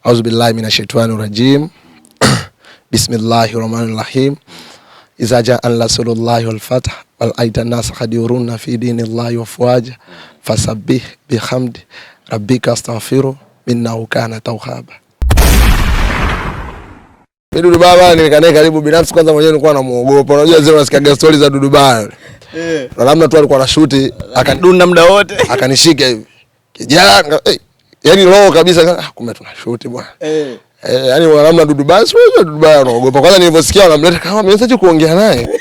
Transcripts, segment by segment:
Auzu billahi minashaitani rajim. Bismillahirrahmanirrahim. Iza jaa nasrullahi wal fath wal aitan nas qad yuruna fi dinillahi afwaja fasabbih bihamdi rabbika astaghfiru innahu kana tawwaba. Dudu Baba nilikae karibu binafsi kwanza mwenyewe nilikuwa namuogopa. Unajua zile unasikia stories za Dudu Baba. Na namna tu alikuwa na shoot akadunda muda wote. Akanishika hivi. Kijana yani roho kabisa kumbe tuna shoot bwana. Yani namna Dudu Baba sio Dudu Baba anaogopa. Kwanza nilivyosikia wanamleta kama mmeanza kuongea naye.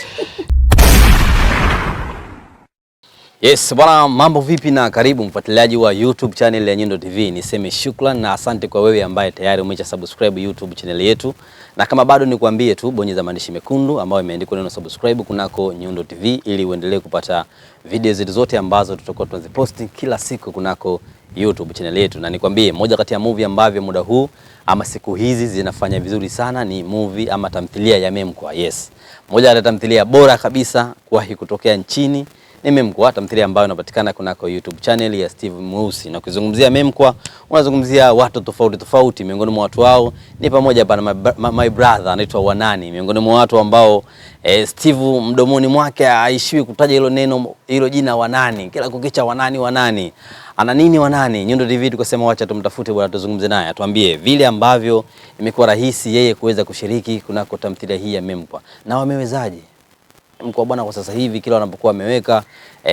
Yes, bwana, mambo vipi na karibu mfuatiliaji wa YouTube channel ya Nyundo TV. Niseme shukrani na asante kwa wewe ambaye tayari umesha subscribe YouTube channel yetu. Na kama bado nikuambie tu bonyeza maandishi mekundu ambayo imeandikwa neno subscribe kunako Nyundo TV ili uendelee kupata video zetu zote ambazo tutakuwa tunaziposti kila siku kunako YouTube channel yetu. Na nikwambie moja kati ya movie ambavyo muda huu ama siku hizi zinafanya vizuri sana ni movie ama tamthilia ya Memkwa. Yes. Moja ya tamthilia bora kabisa kuwahi kutokea nchini ni Memkwa, tamthilia ambayo inapatikana kunako YouTube channel ya Steve Mweusi. Na ukizungumzia Memkwa unazungumzia watu tofauti tofauti. Miongoni mwa watu wao ni pamoja na my brother anaitwa Wanani. Miongoni mwa watu ambao Steve mdomoni mwake haishiwi kutaja hilo jina Wanani. Kila kukicha Wanani. Ana nini Wanani? Nyundo TV tukasema wacha tumtafute bwana tuzungumze naye. Atuambie vile ambavyo imekuwa rahisi yeye kuweza kushiriki kunako tamthilia hii ya Memkwa. Na wamewezaje? Mkwa bwana kwa sasa hivi kila wanapokuwa wameweka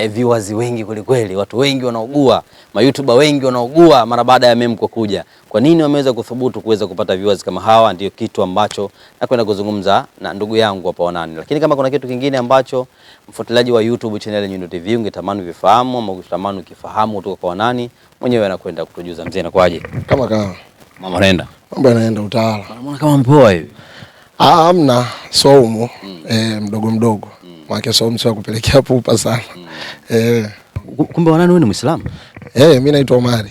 viewers wengi kweli, watu wengi wanaugua, ma-YouTuber wengi wanaugua mara baada ya Memkwa kuja. Kwa nini wameweza kuthubutu kuweza kupata viewers kama hawa? Ndio kitu ambacho nakwenda kuzungumza na ndugu yangu hapa Wanani. Lakini kama kuna kitu kingine ambacho mfuatiliaji wa YouTube channel ya Nyundo TV ungetamani vifahamu ama ungetamani ukifahamu kutoka kwa Wanani, mwenyewe anakwenda kutujuza. Mzee nakwaje? Kama mama naenda. Mambo yanaenda utawala. Unaona kama mpoa hivi. Hamna somo mdogo. Mwake somo sio kupelekea pupa sana. Kumbe Wanani wewe ni Muislamu? Mimi naitwa Omari.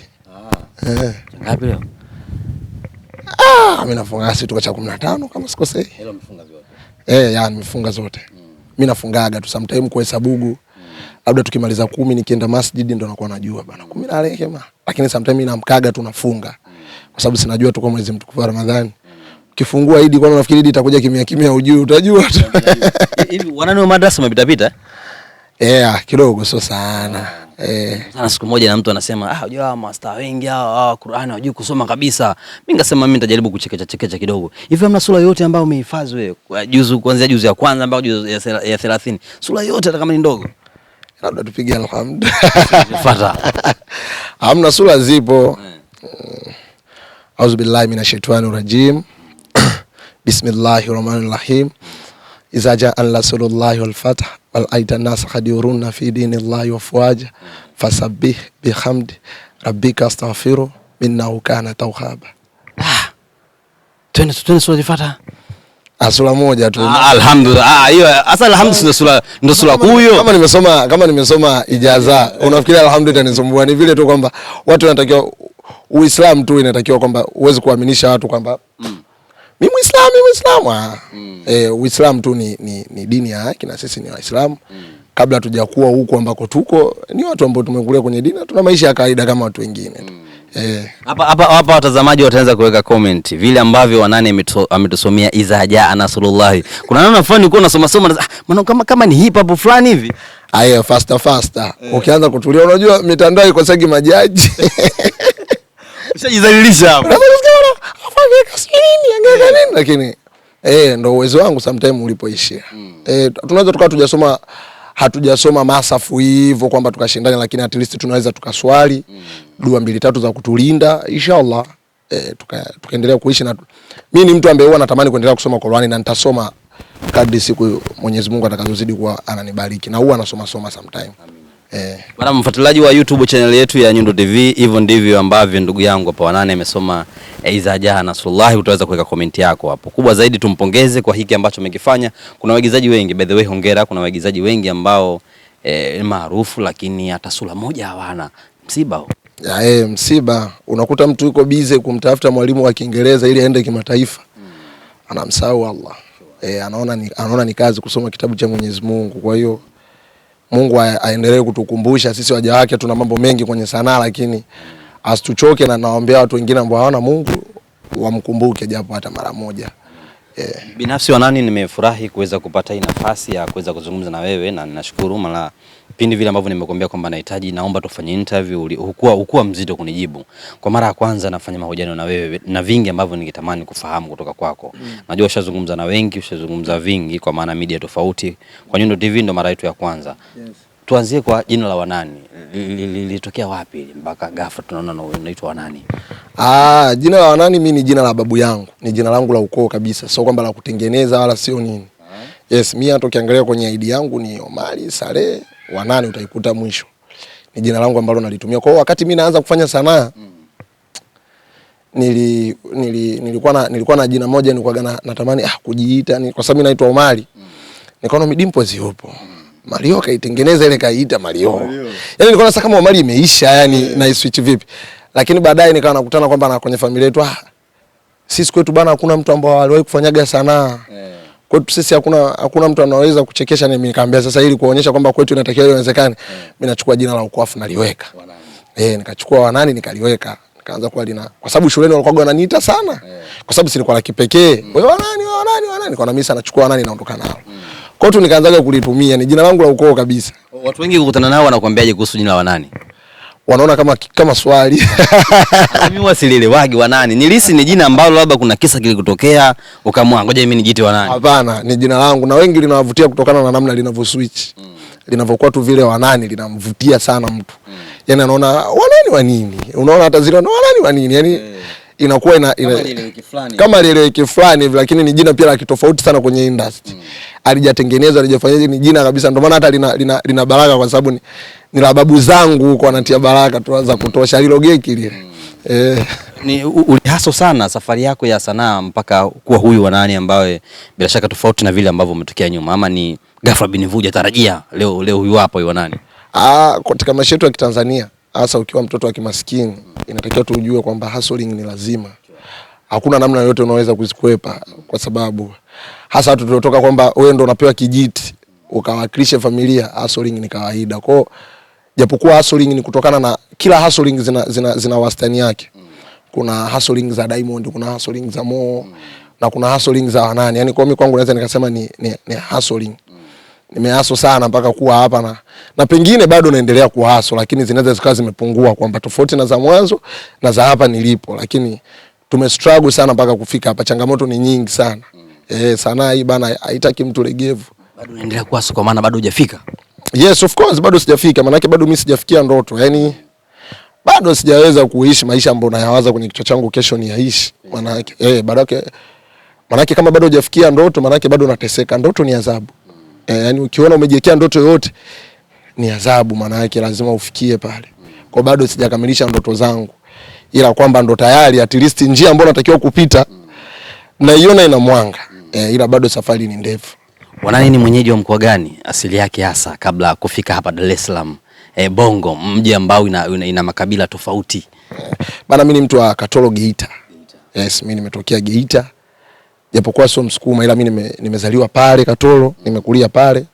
Ngapi leo? Mimi nafunga siku cha 15 kama sikosei. Leo umefunga zote? Yani nimefunga zote. Mimi nafungaga tu sometimes kuhesabugu. Labda tukimaliza 10 nikienda masjid ndo nakuwa najua bana 10 na rehema. Lakini sometimes mimi namkaga tu nafunga. Kwa sababu sinajua tuko mwezi mtukufu wa Ramadhani. Ukifungua Idi kwa nafikiri Idi itakuja kimya ujue utajua tu. Hivi Wanani wa madrasa umepita? Kidogo sio sana. Sana siku moja na mtu anasema unajua master wengi hao Qur'ani hawajui kusoma kabisa. Mimi ngasema mimi nitajaribu kuchekecha kidogo. Hivi hamna sura yote ambayo umehifadhi wewe? Kuanzia juzu ya kwanza mpaka juzu ya 30. Sura yote hata kama ni ndogo. Labda tupige alhamdulillah. Fuata. Hamna sura zipo. Auzu billahi minashaitani rajim. Bismillahirrahmanirrahim. Iza jaa nasrullahi wal fath wal aitan nas qad yuruna fi dinillahi afwaja fasabbih bihamdi rabbika astaghfiru innahu kana tawwaba. Twende sura ifuata. Sura moja tu. Alhamdulillah. Hiyo asa alhamdulillah ndio sura huyo. Kama nimesoma ijaza. Unafikiri alhamdulillah nisumbua? Ni vile tu kwamba watu wanatakiwa Uislamu tu inatakiwa kwamba uweze kuaminisha watu kwamba mimi Muislamu. Uislamu tu ni dini ya haki na sisi ni Waislamu. Kabla tujakuwa huko ambako tuko ni watu ambao tumekulia kwenye dini, tuna maisha ya kawaida kama watu wengine. Hapa watazamaji wataanza kuweka comment vile ambavyo Wanani ametusomea Iza jaa nasrullahi. Kuna neno fulani uko unasoma maana kama ni hip hop fulani hivi. Faster. Ukianza kutulia unajua mitandao iko sagi majaji. Ushajidhalilisha hapo. Lakini ndo uwezo wangu sometimes ulipoishia. Tunaweza tukawa hatujasoma masafu hivyo kwamba tukashindana, lakini at least tunaweza tukaswali dua 2-3 za kutulinda inshallah. Tukaendelea kuishi. Na mimi ni mtu ambaye huwa natamani kuendelea kusoma Qur'ani na nitasoma kadri siku Mwenyezi Mungu atakazozidi kuwa ananibariki, na huwa nasoma sometimes. Bwana mfuatiliaji wa YouTube channel yetu ya Nyundo TV, hivyo ndivyo ambavyo ndugu yangu hapa Wanani amesoma Iza jaa nasrullahi. Utaweza kuweka comment yako hapo. Kubwa zaidi tumpongeze kwa hiki ambacho amekifanya. Kuna waigizaji wengi, by the way hongera, kuna waigizaji wengi ambao maarufu lakini hata sura moja hawana. Msiba huo. Msiba. Unakuta mtu yuko busy kumtafuta mwalimu wa Kiingereza ili aende kimataifa. Anamsahau Allah. Anaona ni kazi kusoma kitabu cha Mwenyezi Mungu. Kwa hiyo Mungu aendelee kutukumbusha sisi waja wake tuna mambo mengi kwenye sanaa, lakini asituchoke, na naombea watu wengine ambao hawana Mungu wamkumbuke japo hata mara moja. Binafsi Wanani nimefurahi kuweza kupata hii nafasi ya kuweza kuzungumza na wewe, na ninashukuru mara pindi vile ambavyo nimekuambia kwamba nahitaji naomba tufanye interview, hukua mzito kunijibu. Kwa mara ya kwanza nafanya mahojiano na wewe na vingi ambavyo ningetamani kufahamu kutoka kwako. Najua ushazungumza na wengi, ushazungumza vingi kwa maana media tofauti. Kwa Nyundo TV ndo mara yetu ya kwanza. Tuanzie kwa jina la Wanani. Lilitokea wapi mpaka ghafla tunaona unaitwa Wanani? Jina la Wanani mimi ni jina la babu yangu. Ni jina langu la ukoo kabisa. Sio kwamba la kutengeneza wala sio nini. Yes, mimi hata ukiangalia kwenye ID yangu ni Omari Saleh Wanani utaikuta mwisho. Ni jina langu ambalo nalitumia. Kwa hiyo wakati mimi naanza kufanya sanaa nilikuwa na jina moja nilikuwa natamani kujiita kwa sababu mimi naitwa Omari. Nikaona Midimpoz yupo. Mario kaitengeneza ile kaiita Mario. Yaani nilikuwa nasema kama Omari imeisha, yani na switch vipi. Lakini baadaye nikawa nakutana kwamba na kwenye familia yetu sisi kwetu bana hakuna mtu ambao aliwahi kufanyaga sanaa. Kwetu sisi hakuna mtu anaweza kuchekesha. Mimi nikamwambia sasa ili kuonyesha kwamba kwetu inatakiwa iwezekane, mimi nachukua jina la ukwafu naliweka. Nikachukua Wanani nikaliweka. Nikaanza kuwa kwa sababu shuleni walikuwa wananiita sana. Kwa sababu si nilikuwa la kipekee. Wewe Wanani. Nikaona mimi sana nachukua Wanani naondoka nalo. Kwa hiyo nikaanza kulitumia, ni jina langu la ukoo kabisa. Watu wengi kukutana nao wanakuambiaje kuhusu jina la Wanani? Wanaona kama swali. Mimi wasielewagi Wanani. Nilisi ni jina ambalo labda kuna kisa kilikutokea ukamwa ngoja mimi nijiite Wanani. Hapana, ni jina langu na wengi linawavutia kutokana na namna linavyo switch. Linavyokuwa tu vile Wanani linamvutia sana mtu. Yaani anaona Wanani wa nini? Unaona hata zile Wanani wa nini? Yaani inakuwa kama leleweki fulani hivi, lakini ni jina pia la kitofauti sana kwenye industry. Alijatengenezwa, alijafanyaje, ni jina kabisa. Ndio maana hata lina baraka kwa sababu ni la babu zangu huko anatia baraka tuanza kutosha lilogeki lile. Ni ulihaso sana safari yako ya sanaa mpaka kuwa huyu Wanani ambaye bila shaka tofauti na vile ambavyo umetokea nyuma, ama ni ghafla binivuja tarajia leo huyu hapa huyu Wanani? Katika maisha yetu ya Kitanzania hasa ukiwa mtoto wa kimaskini inatakiwa tu ujue kwamba hustling ni lazima. Hakuna namna yoyote unaweza kuzikwepa, kwa sababu hasa watu tuliotoka kwamba wewe ndo unapewa kijiti ukawakilisha familia, hustling ni kawaida. Kwa hiyo japokuwa hustling ni kutokana na kila hustling zina wastani yake. Kuna hustling za Diamond, kuna hustling za Mo, na kuna hustling za Wanani. Yaani kwa mimi kwangu naweza nikasema ni hustling. Nimehaso sana mpaka kuwa hapa na pengine bado naendelea kuhaso, lakini zinaweza zikawa zimepungua kwamba tofauti na za mwanzo na za hapa nilipo, lakini tumestruggle sana mpaka kufika hapa. Changamoto ni nyingi sana. Sanaa hii bana haitaki mtu legevu. Bado unaendelea kuhaso kwa maana bado hujafika? Yes, of course bado sijafika, maana yake bado mimi sijafikia ndoto. Yaani bado sijaweza kuishi maisha ambayo nayawaza kwenye kichwa changu kesho ni yaishi. Maana yake maana yake kama bado hujafikia ndoto, maana yake bado unateseka. Ndoto ni adhabu. Yaani ukiona umejiwekea ndoto yoyote ni adhabu, maana yake lazima ufikie pale. Kwa bado sijakamilisha ndoto zangu, ila kwamba ndo tayari at least njia ambayo natakiwa kupita naiona ina mwanga. Ila bado safari ni ndefu. Wanani ni mwenyeji wa mkoa gani asili yake hasa kabla kufika hapa Dar es Salaam? Bongo, mji ambao ina makabila tofauti. Bana mimi ni mtu wa Katoro Geita. Yes, mimi nimetokea Geita. Japokuwa sio Msukuma, ila mimi nimezaliwa pale Katoro, nimekulia pale.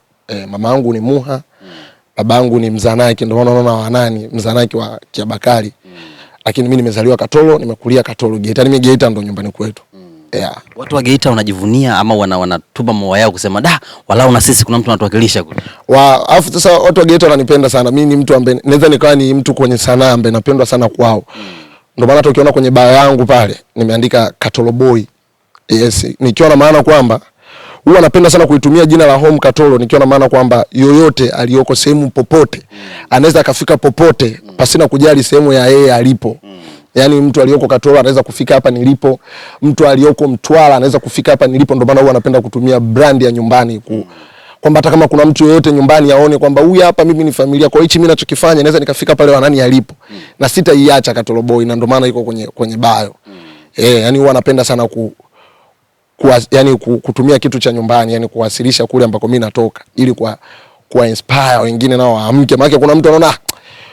Mama yangu ni Muha, babangu ni Mzanaki, ndio maana unaona Wanani, Mzanaki wa Kiabakari. Lakini mimi nimezaliwa Katoro, nimekulia Katoro Geita. Mimi Geita ndo nyumbani kwetu. Watu wa Geita wanajivunia ama wanatupa moyo yao kusema walau na sisi kuna mtu anatuwakilisha kule. Alafu sasa watu wa Geita wananipenda sana. Mimi ni mtu ambaye naweza nikawa ni mtu kwenye sanaa ambaye napendwa sana kwao. Ndio maana hata ukiona kwenye bio yangu pale nimeandika Katoro Boy. Yes, nikiwa na maana kwamba huwa napenda sana kuitumia jina la home Katoro, nikiwa na maana kwamba yoyote aliyoko sehemu popote anaweza kafika popote pasina kujali sehemu ya yeye alipo. Yaani mtu aliyoko Katoro anaweza kufika hapa nilipo, mtu aliyoko Mtwara anaweza kufika hapa nilipo. Ndio maana huwa napenda kutumia brand ya nyumbani kwamba hata kama kuna mtu yoyote nyumbani aone kwamba huyu hapa mimi ni familia, kwa hiyo mimi ninachokifanya naweza nikafika pale Wanani alipo na sitaiacha Katoro Boy, na ndio maana iko kwenye bio. Yaani huwa napenda sana kutumia kitu cha nyumbani, yani kuwasilisha kule ambako mimi natoka, ili kwa inspire wengine nao waamke. Maana kuna mtu anaona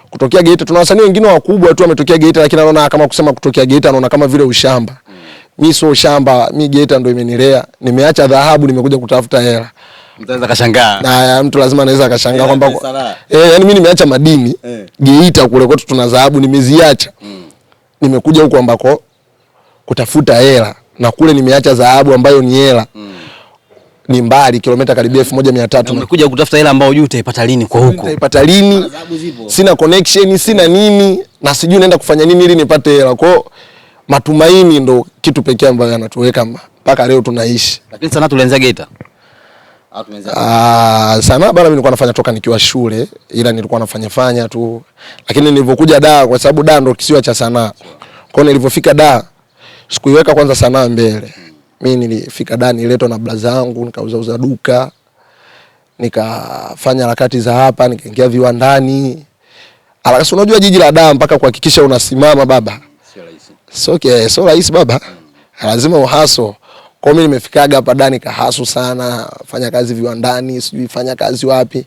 kutokea Geita, tuna wasanii wengine wakubwa tu wametokea Geita, lakini anaona kama kusema kutokea Geita anaona kama vile ushamba. Mimi sio ushamba, mimi Geita ndio imenilea. Nimeacha dhahabu nimekuja kutafuta hela. Mtu anaweza kashangaa. Na mtu lazima anaweza kashangaa kwamba yani mimi nimeacha madini Geita kule kwetu tuna dhahabu nimeziacha. Nimekuja huko ambako kutafuta hela, na kule nimeacha dhahabu ambayo ni hela. Ni mbali kilomita karibia 1300. Umekuja kutafuta hela ambayo hujui utaipata lini kwa huko. Utaipata lini? Sina connection, sina nini, na sijui naenda kufanya nini ili nipate hela. Kwa matumaini ndo kitu pekee ambacho yanatuweka mpaka leo tunaishi. Lakini sana tulianza Geita. Sana bana, mimi nilikuwa nafanya toka nikiwa shule, ila nilikuwa nafanya tu. Lakini nilipokuja Dar, kwa sababu Dar ndo kisiwa cha sanaa. Kwa nilipofika Dar, sikuiweka kwanza sanaa mbele. Mimi nilifika Dar, niletwa na blaza yangu, nikauza duka. Nikafanya harakati za hapa, nikaingia viwandani. Alakasi, unajua jiji la Dar mpaka kuhakikisha unasimama baba. Sio rahisi. So rahisi baba. Lazima uhaso. Kwa mimi nimefikaga hapa Dar nikahasu sana, fanya kazi viwandani, sijui fanya kazi wapi.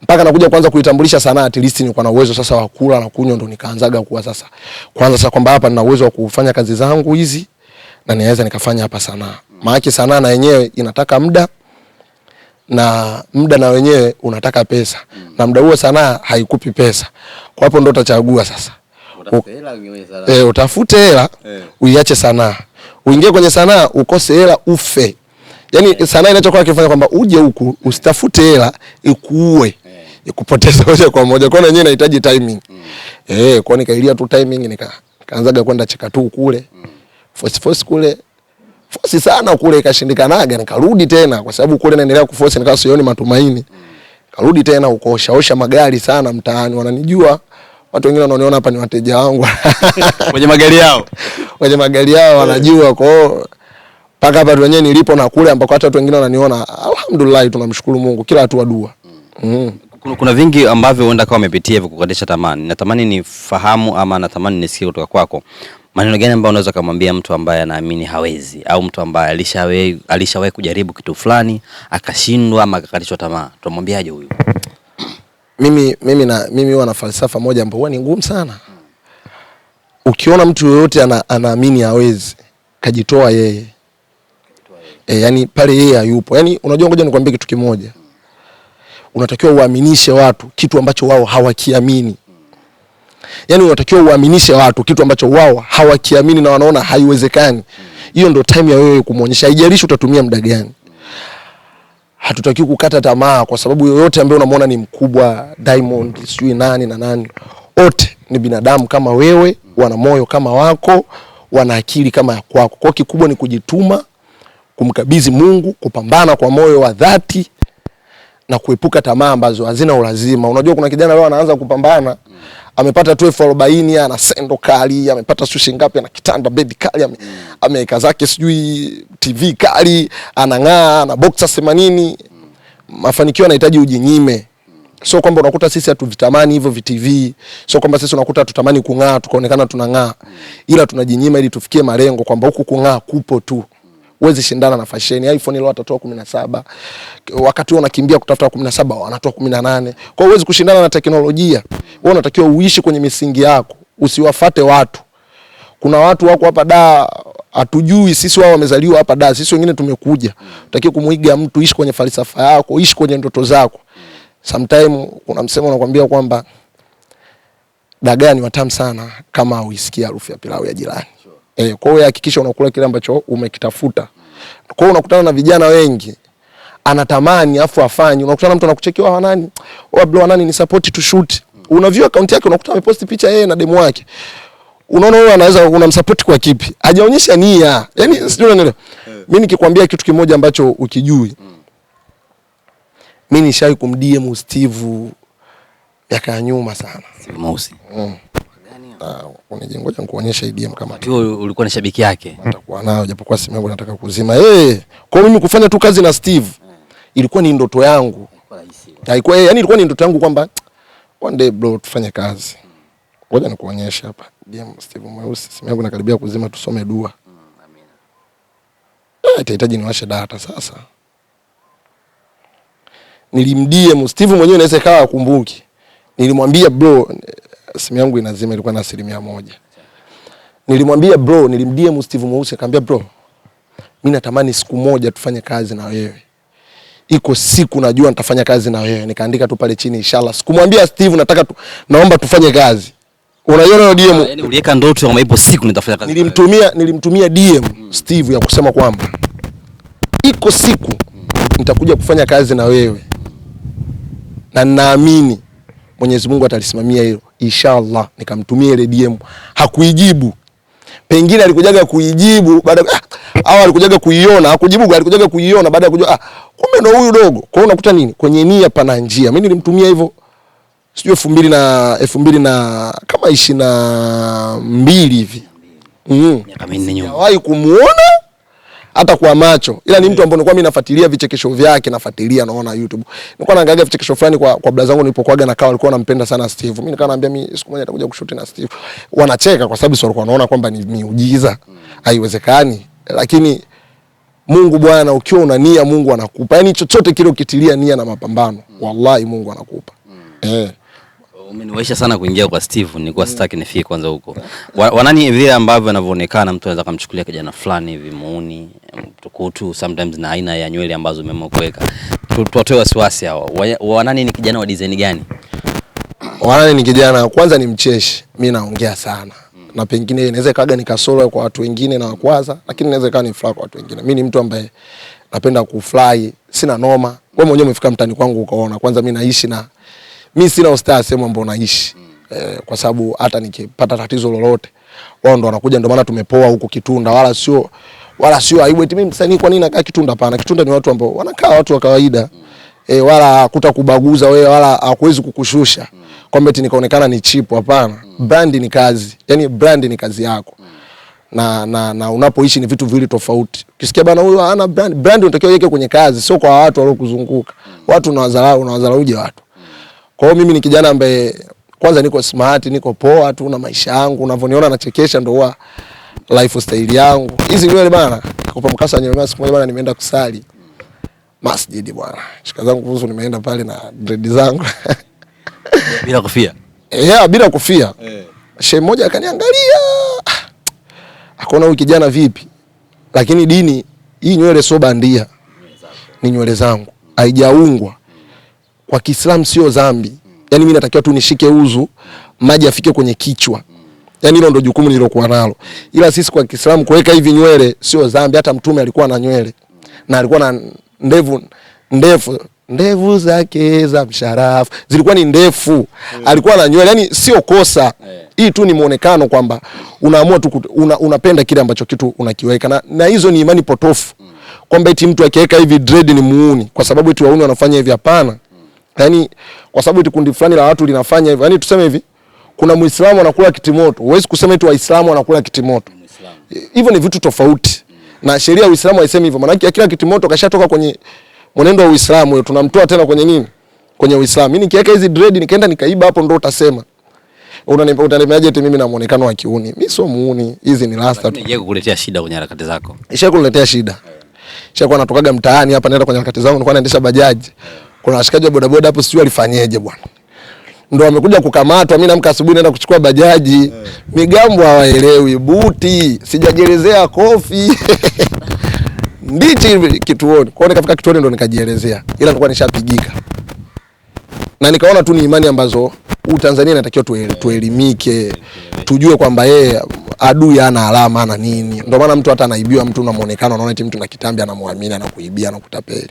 Mpaka nakuja kwanza kuitambulisha sanaa, at least nilikuwa na uwezo sasa wa kula na kunywa, ndo nikaanzaga kuwa sasa. Kwanza sasa kwamba hapa nina uwezo wa kufanya kazi zangu hizi na niweza nikafanya hapa sanaa. Maana sanaa na yenyewe inataka muda, na muda na wenyewe unataka pesa. Na muda huo sanaa haikupi pesa. Kwa hapo ndo utachagua sasa. Utafute hela, uiache sanaa. Uingie kwenye sanaa ukose hela ufe. Yaani sanaa inachokuwa kifanya kwamba uje huku usitafute hela ikuue. Ikupoteza moja kwa moja. Kwa nini inahitaji timing. Kwa nikailia tu timing, nikaanzaga kwenda Chekatu kule. Force kule. Force sana kule ikashindikanaga, nikarudi tena kwa sababu kule naendelea kuforce, nikawa sioni matumaini. Karudi tena huko, shaosha magari sana mtaani, wananijua. Watu wengine wanaoniona hapa ni wateja wangu. Kwenye magari yao. Kwenye magari yao wanajua. Kwa hiyo mpaka hapa tu wenyewe nilipo na kule ambako watu wengine wananiona, alhamdulillah tunamshukuru Mungu kila hatua dua. Kuna vingi ambavyo huenda kama umepitia hivyo kukatisha tamani. Natamani nifahamu ama natamani nisikie kutoka kwako. Maneno gani ambayo unaweza kumwambia mtu ambaye anaamini hawezi, au mtu ambaye alishawahi kujaribu kitu fulani akashindwa ama akakatishwa tamaa? Tumwambiaje huyu? Mimi huwa na falsafa moja ambayo ni ngumu sana. Ukiona mtu yoyote anaamini hawezi, kajitoa yeye. Yani pale yeye hayupo. Yani unajua, ngoja nikwambie kitu kimoja. Unatakiwa uaminishe watu kitu ambacho wao hawakiamini. Yani unatakiwa uaminishe watu kitu ambacho wao hawakiamini na wanaona haiwezekani. Hiyo ndio time ya wewe kumuonyesha. Haijalishi utatumia muda gani. Hatutaki kukata tamaa kwa sababu yoyote ambaye unamwona ni mkubwa, Diamond, sijui nani na nani, wote ni binadamu kama wewe, wana moyo kama wako, wana akili kama ya kwako. Kwa kikubwa ni kujituma, kumkabidhi Mungu, kupambana kwa moyo wa dhati na kuepuka tamaa ambazo hazina ulazima. Unajua kuna kijana leo anaanza kupambana, amepata tu 40, ana sendo kali, amepata sushi ngapi, ana kitanda bed kali, ameweka zake sijui TV kali, anang'aa, ana boxer 80. Mafanikio yanahitaji ujinyime. Sio kwamba unakuta sisi hatuvitamani hivyo VTV, sio kwamba sisi unakuta tutamani kung'aa tukaonekana tunang'aa, ila tunajinyima ili tufikie malengo kwamba huku kung'aa kupo tu. Uwezi shindana na fashion. iPhone leo atatoa 17. Wakati unakimbia kutafuta 17 wanatoa 18. Kwa hiyo uwezi kushindana na teknolojia. Wewe unatakiwa uishi kwenye misingi yako, usiwafate watu. Kuna watu wako hapa Dar hatujui, sisi wao wamezaliwa hapa Dar, sisi wengine tumekuja. Unatakiwa kumuiga mtu, ishi kwenye falsafa yako, ishi kwenye ndoto zako. Sometimes kuna msemo unakuambia kwamba dagaa ni watamu sana kama uisikia harufu ya pilau ya jirani. Kwa hiyo hakikisha unakula kile ambacho umekitafuta. Kwa hiyo unakutana na vijana wengi anatamani afu afanye. Unakutana mtu anakuchekewa nani? Bro nani ni support to shoot. Unaview account yake unakuta amepost picha yeye na demo wake. Unaona wewe anaweza unamsupport kwa kipi? Hajaonyesha nia. Yaani sijui unaelewa. Mimi nikikwambia kitu kimoja ambacho ukijui. Mimi nishawahi kumdm Steve miaka nyuma sana. Steve Mosi. Ngoja nikuonyesha DM kama tu ulikuwa ni shabiki yake. Natakuwa nao japokuwa simu yangu nataka kuzima. Kwa mimi kufanya tu kazi na Steve ilikuwa ni ndoto yangu. Haikuwa yani ilikuwa ni ndoto yangu kwamba one day bro tufanye kazi. Ngoja nikuonyesha hapa. DM Steve Mweusi, simu yangu nakaribia kuzima, tusome dua. Amina. Itahitaji niwashe data sasa. Nilimdm Steve mwenyewe naweza kawa akumbuki. Nilimwambia bro, simu yangu inazima, ilikuwa na 1%. Nilimwambia bro, nilimdm Steve Mweusi akamwambia bro, mimi natamani siku moja tufanye kazi na wewe. Iko siku najua nitafanya kazi na wewe. Nikaandika tu pale chini inshallah. Sikumwambia Steve nataka naomba tufanye kazi. Unaiona DM? Yaani uliweka ndoto kama ipo siku nitafanya kazi. Nilimtumia DM Steve ya kusema kwamba iko siku nitakuja kufanya kazi na wewe. Na ninaamini Mwenyezi Mungu atalisimamia hilo inshallah. Nikamtumia ile DM, hakuijibu. Pengine alikujaga kuijibu baada au alikujaga kuiona, hakujibu, alikujaga kuiona baada ya kujua kumbe ndo huyu dogo. Kwa hiyo unakuta nini? Kwenye nia pana njia. Mimi nilimtumia hivyo sijui 2000 na kama 22 hivi. Miaka minne nyuma. Hawahi kumuona hata kwa macho. Ila ni mtu ambaye nilikuwa mimi nafuatilia vichekesho vyake, nafuatilia naona YouTube. Nilikuwa naangalia vichekesho fulani kwa brother zangu nilipokuaga na kao, walikuwa wanampenda sana Steve. Mimi nikawa naambia mimi siku moja nitakuja kushoot na Steve. Wanacheka kwa sababu sio walikuwa wanaona kwamba ni miujiza. Haiwezekani. Lakini Mungu bwana, ukiwa una nia Mungu anakupa. Yaani chochote kile ukitilia nia na mapambano, wallahi Mungu anakupa. Umeniwaisha sana kuingia kwa Steve, nilikuwa sitaki nifike kwanza huko. Wanani vile ambavyo anavyoonekana mtu anaweza kumchukulia kijana fulani hivi muuni, mtukutu sometimes na aina ya nywele ambazo umemweka. Tutoe wasiwasi hao. Wanani ni kijana wa design gani? Wanani ni kijana kwanza ni mcheshi. Mimi naongea sana. Na pengine inaweza kaga ni kasoro kwa watu wengine na wakwaza, lakini inaweza kaa ni furaha kwa watu wengine. Mimi ni mtu ambaye napenda kufly, sina noma. Wewe mwenyewe umefika mtani kwangu ukaona. Kwanza mimi naishi na mimi sina ustaa sehemu ambapo naishi. Kwa sababu hata nikipata tatizo lolote wao ndo wanakuja, ndio maana tumepoa huko Kitunda, wala sio aibu eti mimi msanii kwa nini nakaa Kitunda. Hapana, Kitunda ni watu ambao wanakaa watu wa kawaida. Wala kubaguza wewe, wala hakuwezi kukushusha kwamba eti nikaonekana ni cheap. Hapana. Brand ni kazi. Yaani brand ni kazi yako. Na unapoishi ni vitu viwili tofauti. Ukisikia bana huyu hana brand unatakiwa uweke kwenye kazi, sio kwa watu waliokuzunguka. Watu unawadharauje watu. Kwa hiyo mimi ni kijana ambaye kwanza niko smart, niko poa tu na maisha yangu. Unavyoniona nachekesha ndio huwa lifestyle yangu. Hizi nywele bana, kupa mkasa nywele siku moja bana nimeenda kusali masjid bwana. Shika zangu kuhusu nimeenda pale na dread zangu. Bila kofia. Bila kofia. Shehe mmoja akaniangalia. Akaona huyu kijana vipi? Lakini dini hii nywele sio bandia. Ni nywele zangu. Haijaungwa. Kwa Kiislamu sio dhambi. Yaani mimi natakiwa tu nishike uzu, maji afike kwenye kichwa. Yaani hilo ndio jukumu nilokuwa nalo. Ila sisi kwa Kiislamu kuweka hivi nywele sio dhambi. Hata Mtume alikuwa na nywele. Na alikuwa na ndevu zake za msharafu zilikuwa ni ndefu. Alikuwa na nywele, yani sio kosa. Hii tu ni muonekano kwamba unaamua tu unapenda kile ambacho kitu unakiweka. Na hizo ni imani potofu. Kwamba eti mtu akiweka hivi dread ni muuni kwa sababu eti wauni wanafanya hivi. Hapana. Yaani kwa sababu eti kundi fulani la watu linafanya hivi. Yaani tuseme hivi, kuna Muislamu anakula kitimoto. Huwezi kusema eti Waislamu wanakula kitimoto. Hivyo ni vitu tofauti. Na sheria ya Uislamu haisemi hivyo. Maana kila kitimoto kashatoka kwenye mwenendo wa Uislamu, wewe tunamtoa tena kwenye nini? Kwenye Uislamu. Mimi nikiweka hizi dread nikaenda nikaiba hapo ndo utasema. Utaniambiaje eti mimi na muonekano wa kiuni? Mimi sio muuni. Hizi ni rasta tu. Nije kukuletea shida kwenye harakati zako. Ishakuletea shida. Ishakuwa natokaga mtaani hapa naenda kwenye harakati zangu, nilikuwa naendesha bajaji. Kuna washikaji wa bodaboda hapo sijui alifanyeje bwana. Ndio wamekuja kukamatwa, mimi naamka asubuhi naenda kuchukua bajaji. Migambo hawaelewi, buti, sijajielezea kofi. Ndichi kituoni. Kwa hiyo nikafika kituoni ndo nikajielezea. Ila nilikuwa nishapigika. Na nikaona tu ni imani ambazo Tanzania inatakiwa tuelimike, tujue kwamba yeye adui hana alama hana nini. Ndio maana mtu hata anaibiwa mtu na muonekano anaona eti mtu na kitambi anamwamini na kuibia na kutapeli.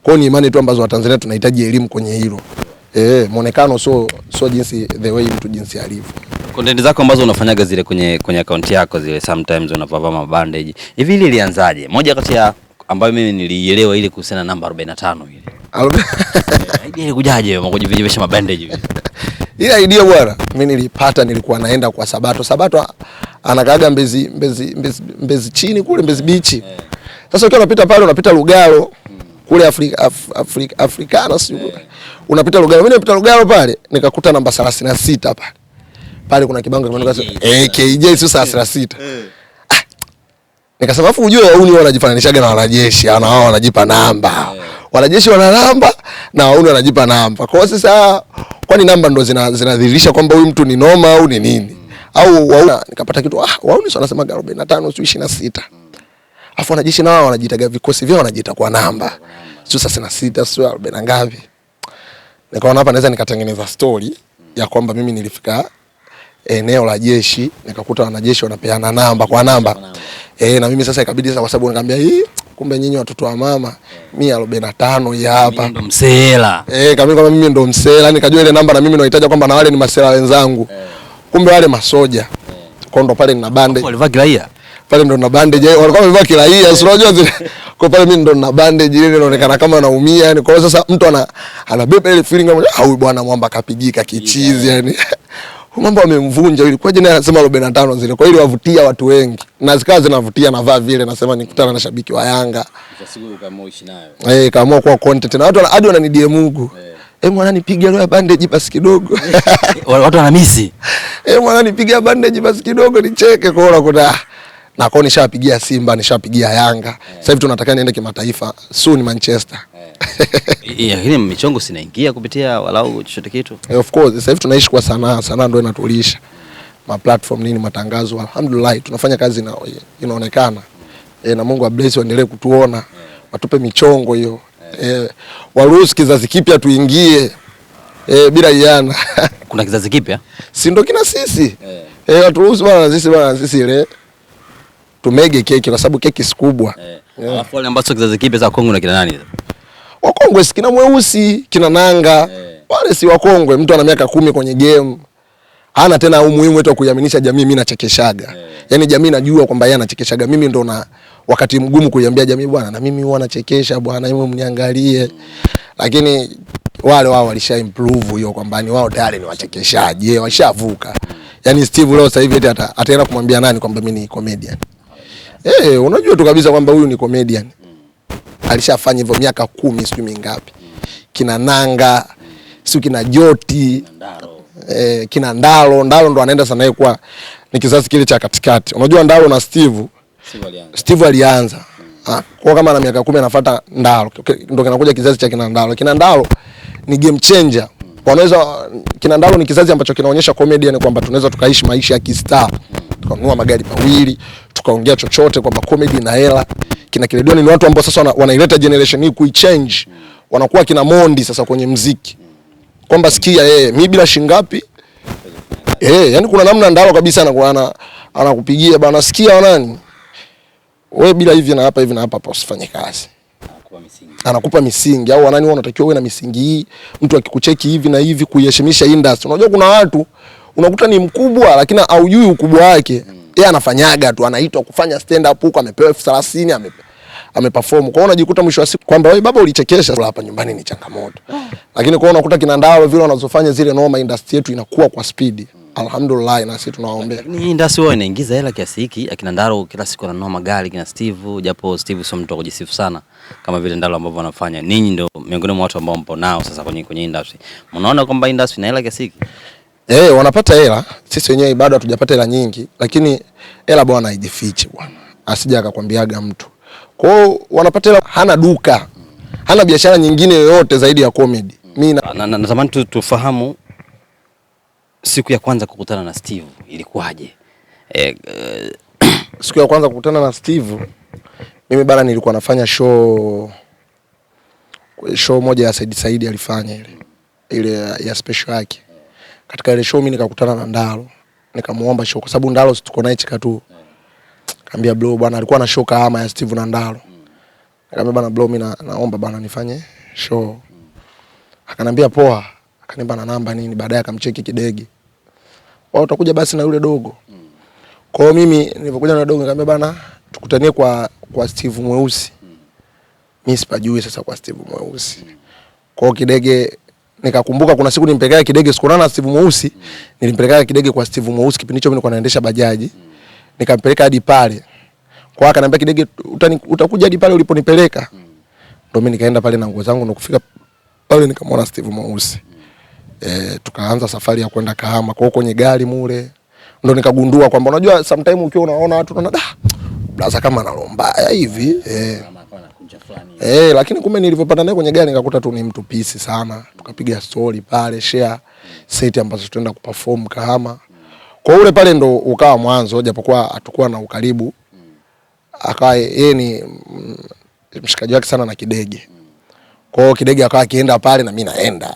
Kwa hiyo ni imani tu ambazo Watanzania tunahitaji elimu kwenye hilo. Muonekano sio jinsi the way mtu jinsi alivyo. Content zako ambazo unafanyaga zile kwenye account yako zile sometimes unavaa mabandage. Hivi ile ilianzaje? Moja kati ya ambayo mimi nilielewa ile kuhusiana na namba 45 ile. Idea ilikujaje kujivijesha mabandage hivi? Ile idea bwana, mimi nilipata nilikuwa naenda kwa Sabato anakaaga Mbezi chini kule Mbezi Beach. Sasa ukiwa unapita pale unapita Lugalo kule Afrikana sio. Unapita Lugalo. Mimi nimepita Lugalo pale nikakuta namba 36 pale. Pale kuna kibango kimeandikwa KJ sio 36. Nikasema afu ujue wauni wanajifananishaga na wanajeshi, ana wao wanajipa namba. Wanajeshi wana namba na wauni wanajipa namba. Kwa hiyo sasa kwani namba ndo zinadhihirisha kwamba huyu mtu ni noma au ni nini? Au wauni nikapata kitu wauni sio wanasema 45 sio 26. Afu wanajeshi nao wanajitaga vikosi vyao wanajiita kwa namba. Sio 36 sio 40 ngapi. Nikaona hapa naweza nikatengeneza story ya kwamba mimi nilifika eneo la jeshi, nikakuta wanajeshi wanapeana namba kwa namba. Na mimi sasa ikabidi sasa, kwa sababu nikamwambia kumbe nyinyi watoto wa mama, mimi 45 hii hapa. Mimi ndo msela. Kama mimi ndo msela, nikajua ile namba na mimi nahitaji kwamba na wale ni masela wenzangu. Kumbe wale masoja. Kwa ndo pale nina bandage. Walivaa kiraia. Pale ndo na bandage, walikuwa wamevaa kiraia, si unajua zile. Kwa pale mimi ndo na bandage ile inaonekana kama anaumia, yani kwa sasa mtu anabeba ile feeling kama huyu bwana mwamba kapigika kichizi yani. Mambo amemvunja ili kwa jina anasema 45 zile. Kwa hiyo wavutia watu wengi. Na zikawa zinavutia na vaa vile, nasema nikutana na shabiki wa Yanga. Ukasiku kama uishi nayo. Kaamua kwa content na watu hadi wananidia Mungu. Mwana nipiga leo bandage basi kidogo. Watu wanamisi. Mwana nipiga bandage basi kidogo nicheke kuona kuna na kwa nishapigia Simba, nishapigia Yanga. Sasa hivi tunataka niende kimataifa, soon Manchester. Lakini michongo sinaingia kupitia walau chochote kitu. Of course, sasa hivi tunaishi kwa sanaa ndio inatulisha. Ma platform nini, matangazo, alhamdulillah tunafanya kazi na inaonekana. Na Mungu abless, waendelee kutuona. Watupe michongo hiyo. Waruhusu kizazi kipya tuingie. Bila yana. Kuna kizazi kipya? Si ndo kina sisi. Waturuhusu bwana sisi ile tumege keki kwa sababu keki si kubwa. Alafu wale ambao kizazi kipya za Kongo na kina nani? Wakongwe si kina Mweusi, kina Nanga. Wale si wakongwe, mtu ana miaka 10 kwenye game. Hana tena umuhimu wetu kuiaminisha jamii mimi nachekeshaga. Yaani jamii najua kwamba yeye anachekeshaga. Mimi ndo na wakati mgumu kuiambia jamii bwana na mimi huwa nachekesha bwana, hebu mniangalie. Lakini wale wao walisha improve hiyo kwamba ni wao tayari ni wachekeshaji, washavuka. Yaani Steve leo sasa hivi ataenda kumwambia nani kwamba mimi ni comedian. Unajua tu kabisa kwamba huyu ni comedian. Alishafanya hivyo miaka 10 sijui mingapi. Kina Nanga, sio kina Joti, kina Ndalo ndo anaenda sana yeye kwa ni kizazi kile cha katikati. Unajua Ndalo na Steve alianza. Kwa kama na miaka 10 anafuata Ndalo. Ndio kinakuja kizazi cha kina Ndalo. Kina Ndalo ni game changer. Wanaweza kina Ndalo ni kizazi ambacho kinaonyesha comedian kwamba tunaweza tukaishi maisha ya kistar. Tukanunua magari mawili, tukaongea chochote kwamba comedy na hela. Kina Kiledoni ni watu ambao sasa wanaileta generation hii kuichange. Wanakuwa kina Mondi sasa kwenye muziki. Kwamba sikia mimi bila shingapi yani kuna namna Ndalo kabisa anakupigia bana, sikia nani wewe bila hivi na hapa hapo usifanye kazi, anakupa misingi au wanani wanatakiwa uwe na misingi hii, mtu akikucheki hivi na hivi kuiheshimisha industry. Unajua kuna watu unakuta ni mkubwa lakini haujui ukubwa wake. Yeye anafanyaga tu, anaitwa kufanya stand up huko, amepewa 30,000 ameperform. Kwa hiyo unajikuta mwisho wa siku kwamba wewe baba ulichekesha, hapa nyumbani ni changamoto. Lakini kwa hiyo unakuta kina Ndalo vile wanazofanya zile noma, industry yetu inakuwa kwa speed. Alhamdulillah, na sisi tunawaombea. Lakini hii industry wao inaingiza hela kiasi hiki. Akina Ndalo kila siku ananunua magari, kina Steve, japo Steve sio mtu kujisifu sana kama vile Ndalo ambavyo wanafanya. Ninyi ndio miongoni mwa watu ambao mpo nao sasa kwenye industry. Mnaona kwamba industry ina hela kiasi hiki? Wanapata hela. Sisi wenyewe bado hatujapata hela nyingi, lakini hela bwana haijifichi bwana. Asije akakwambiaga mtu. Kwa hiyo wanapata hela, hana duka. Hana biashara nyingine yoyote zaidi ya comedy. Mimi natamani tufahamu siku ya kwanza kukutana na Steve ilikuwaje? Siku ya kwanza kukutana na Steve, mimi bana nilikuwa nafanya show moja ya Said alifanya ile ya special yake. Katika ile show mimi nikakutana na Ndalo. Nikamuomba show kwa sababu Ndalo tuko naye Chikatu. Kaambia bro bwana alikuwa na show kama ya Steve na Ndalo. Nikamwambia bana bro mimi naomba bana nifanye show. Akanambia poa. Akanipa na namba nini, baadaye akamcheki Kidege. Wao utakuja basi na yule dogo. Kwa hiyo mimi nilipokuja na dogo nikamwambia bana tukutanie kwa Steve Mweusi. Mimi sipajui sasa kwa Steve Mweusi. Kwa hiyo Kidege nikakumbuka kuna siku nimpelekea Kidege sikuna na Steve Mweusi, nilimpelekea Kidege kwa Steve Mweusi kipindi hicho mimi nilikuwa naendesha bajaji. Nikampeleka hadi pale. Kwa akaniambia Kidege utakuja hadi pale uliponipeleka. Ndio mimi nikaenda pale na nguo zangu na kufika pale nikamwona Steve Mweusi. Tukaanza safari ya kwenda Kahama. Kwa kwenye gari mule ndio nikagundua kwamba unajua sometimes ukiwa unaona watu unaona blaza kama analomba hivi lakini kumbe nilipopata naye kwenye gari nikakuta tu ni mtu peace sana. Tukapiga story pale, share set ambazo tutaenda kuperform Kahama. Kwa ule pale ndo ukawa mwanzo, japokuwa hatakuwa na ukaribu. Akawa yeye ni mshikaji wake sana na Kidege. Kwa hiyo Kidege akawa akienda pale na mimi naenda.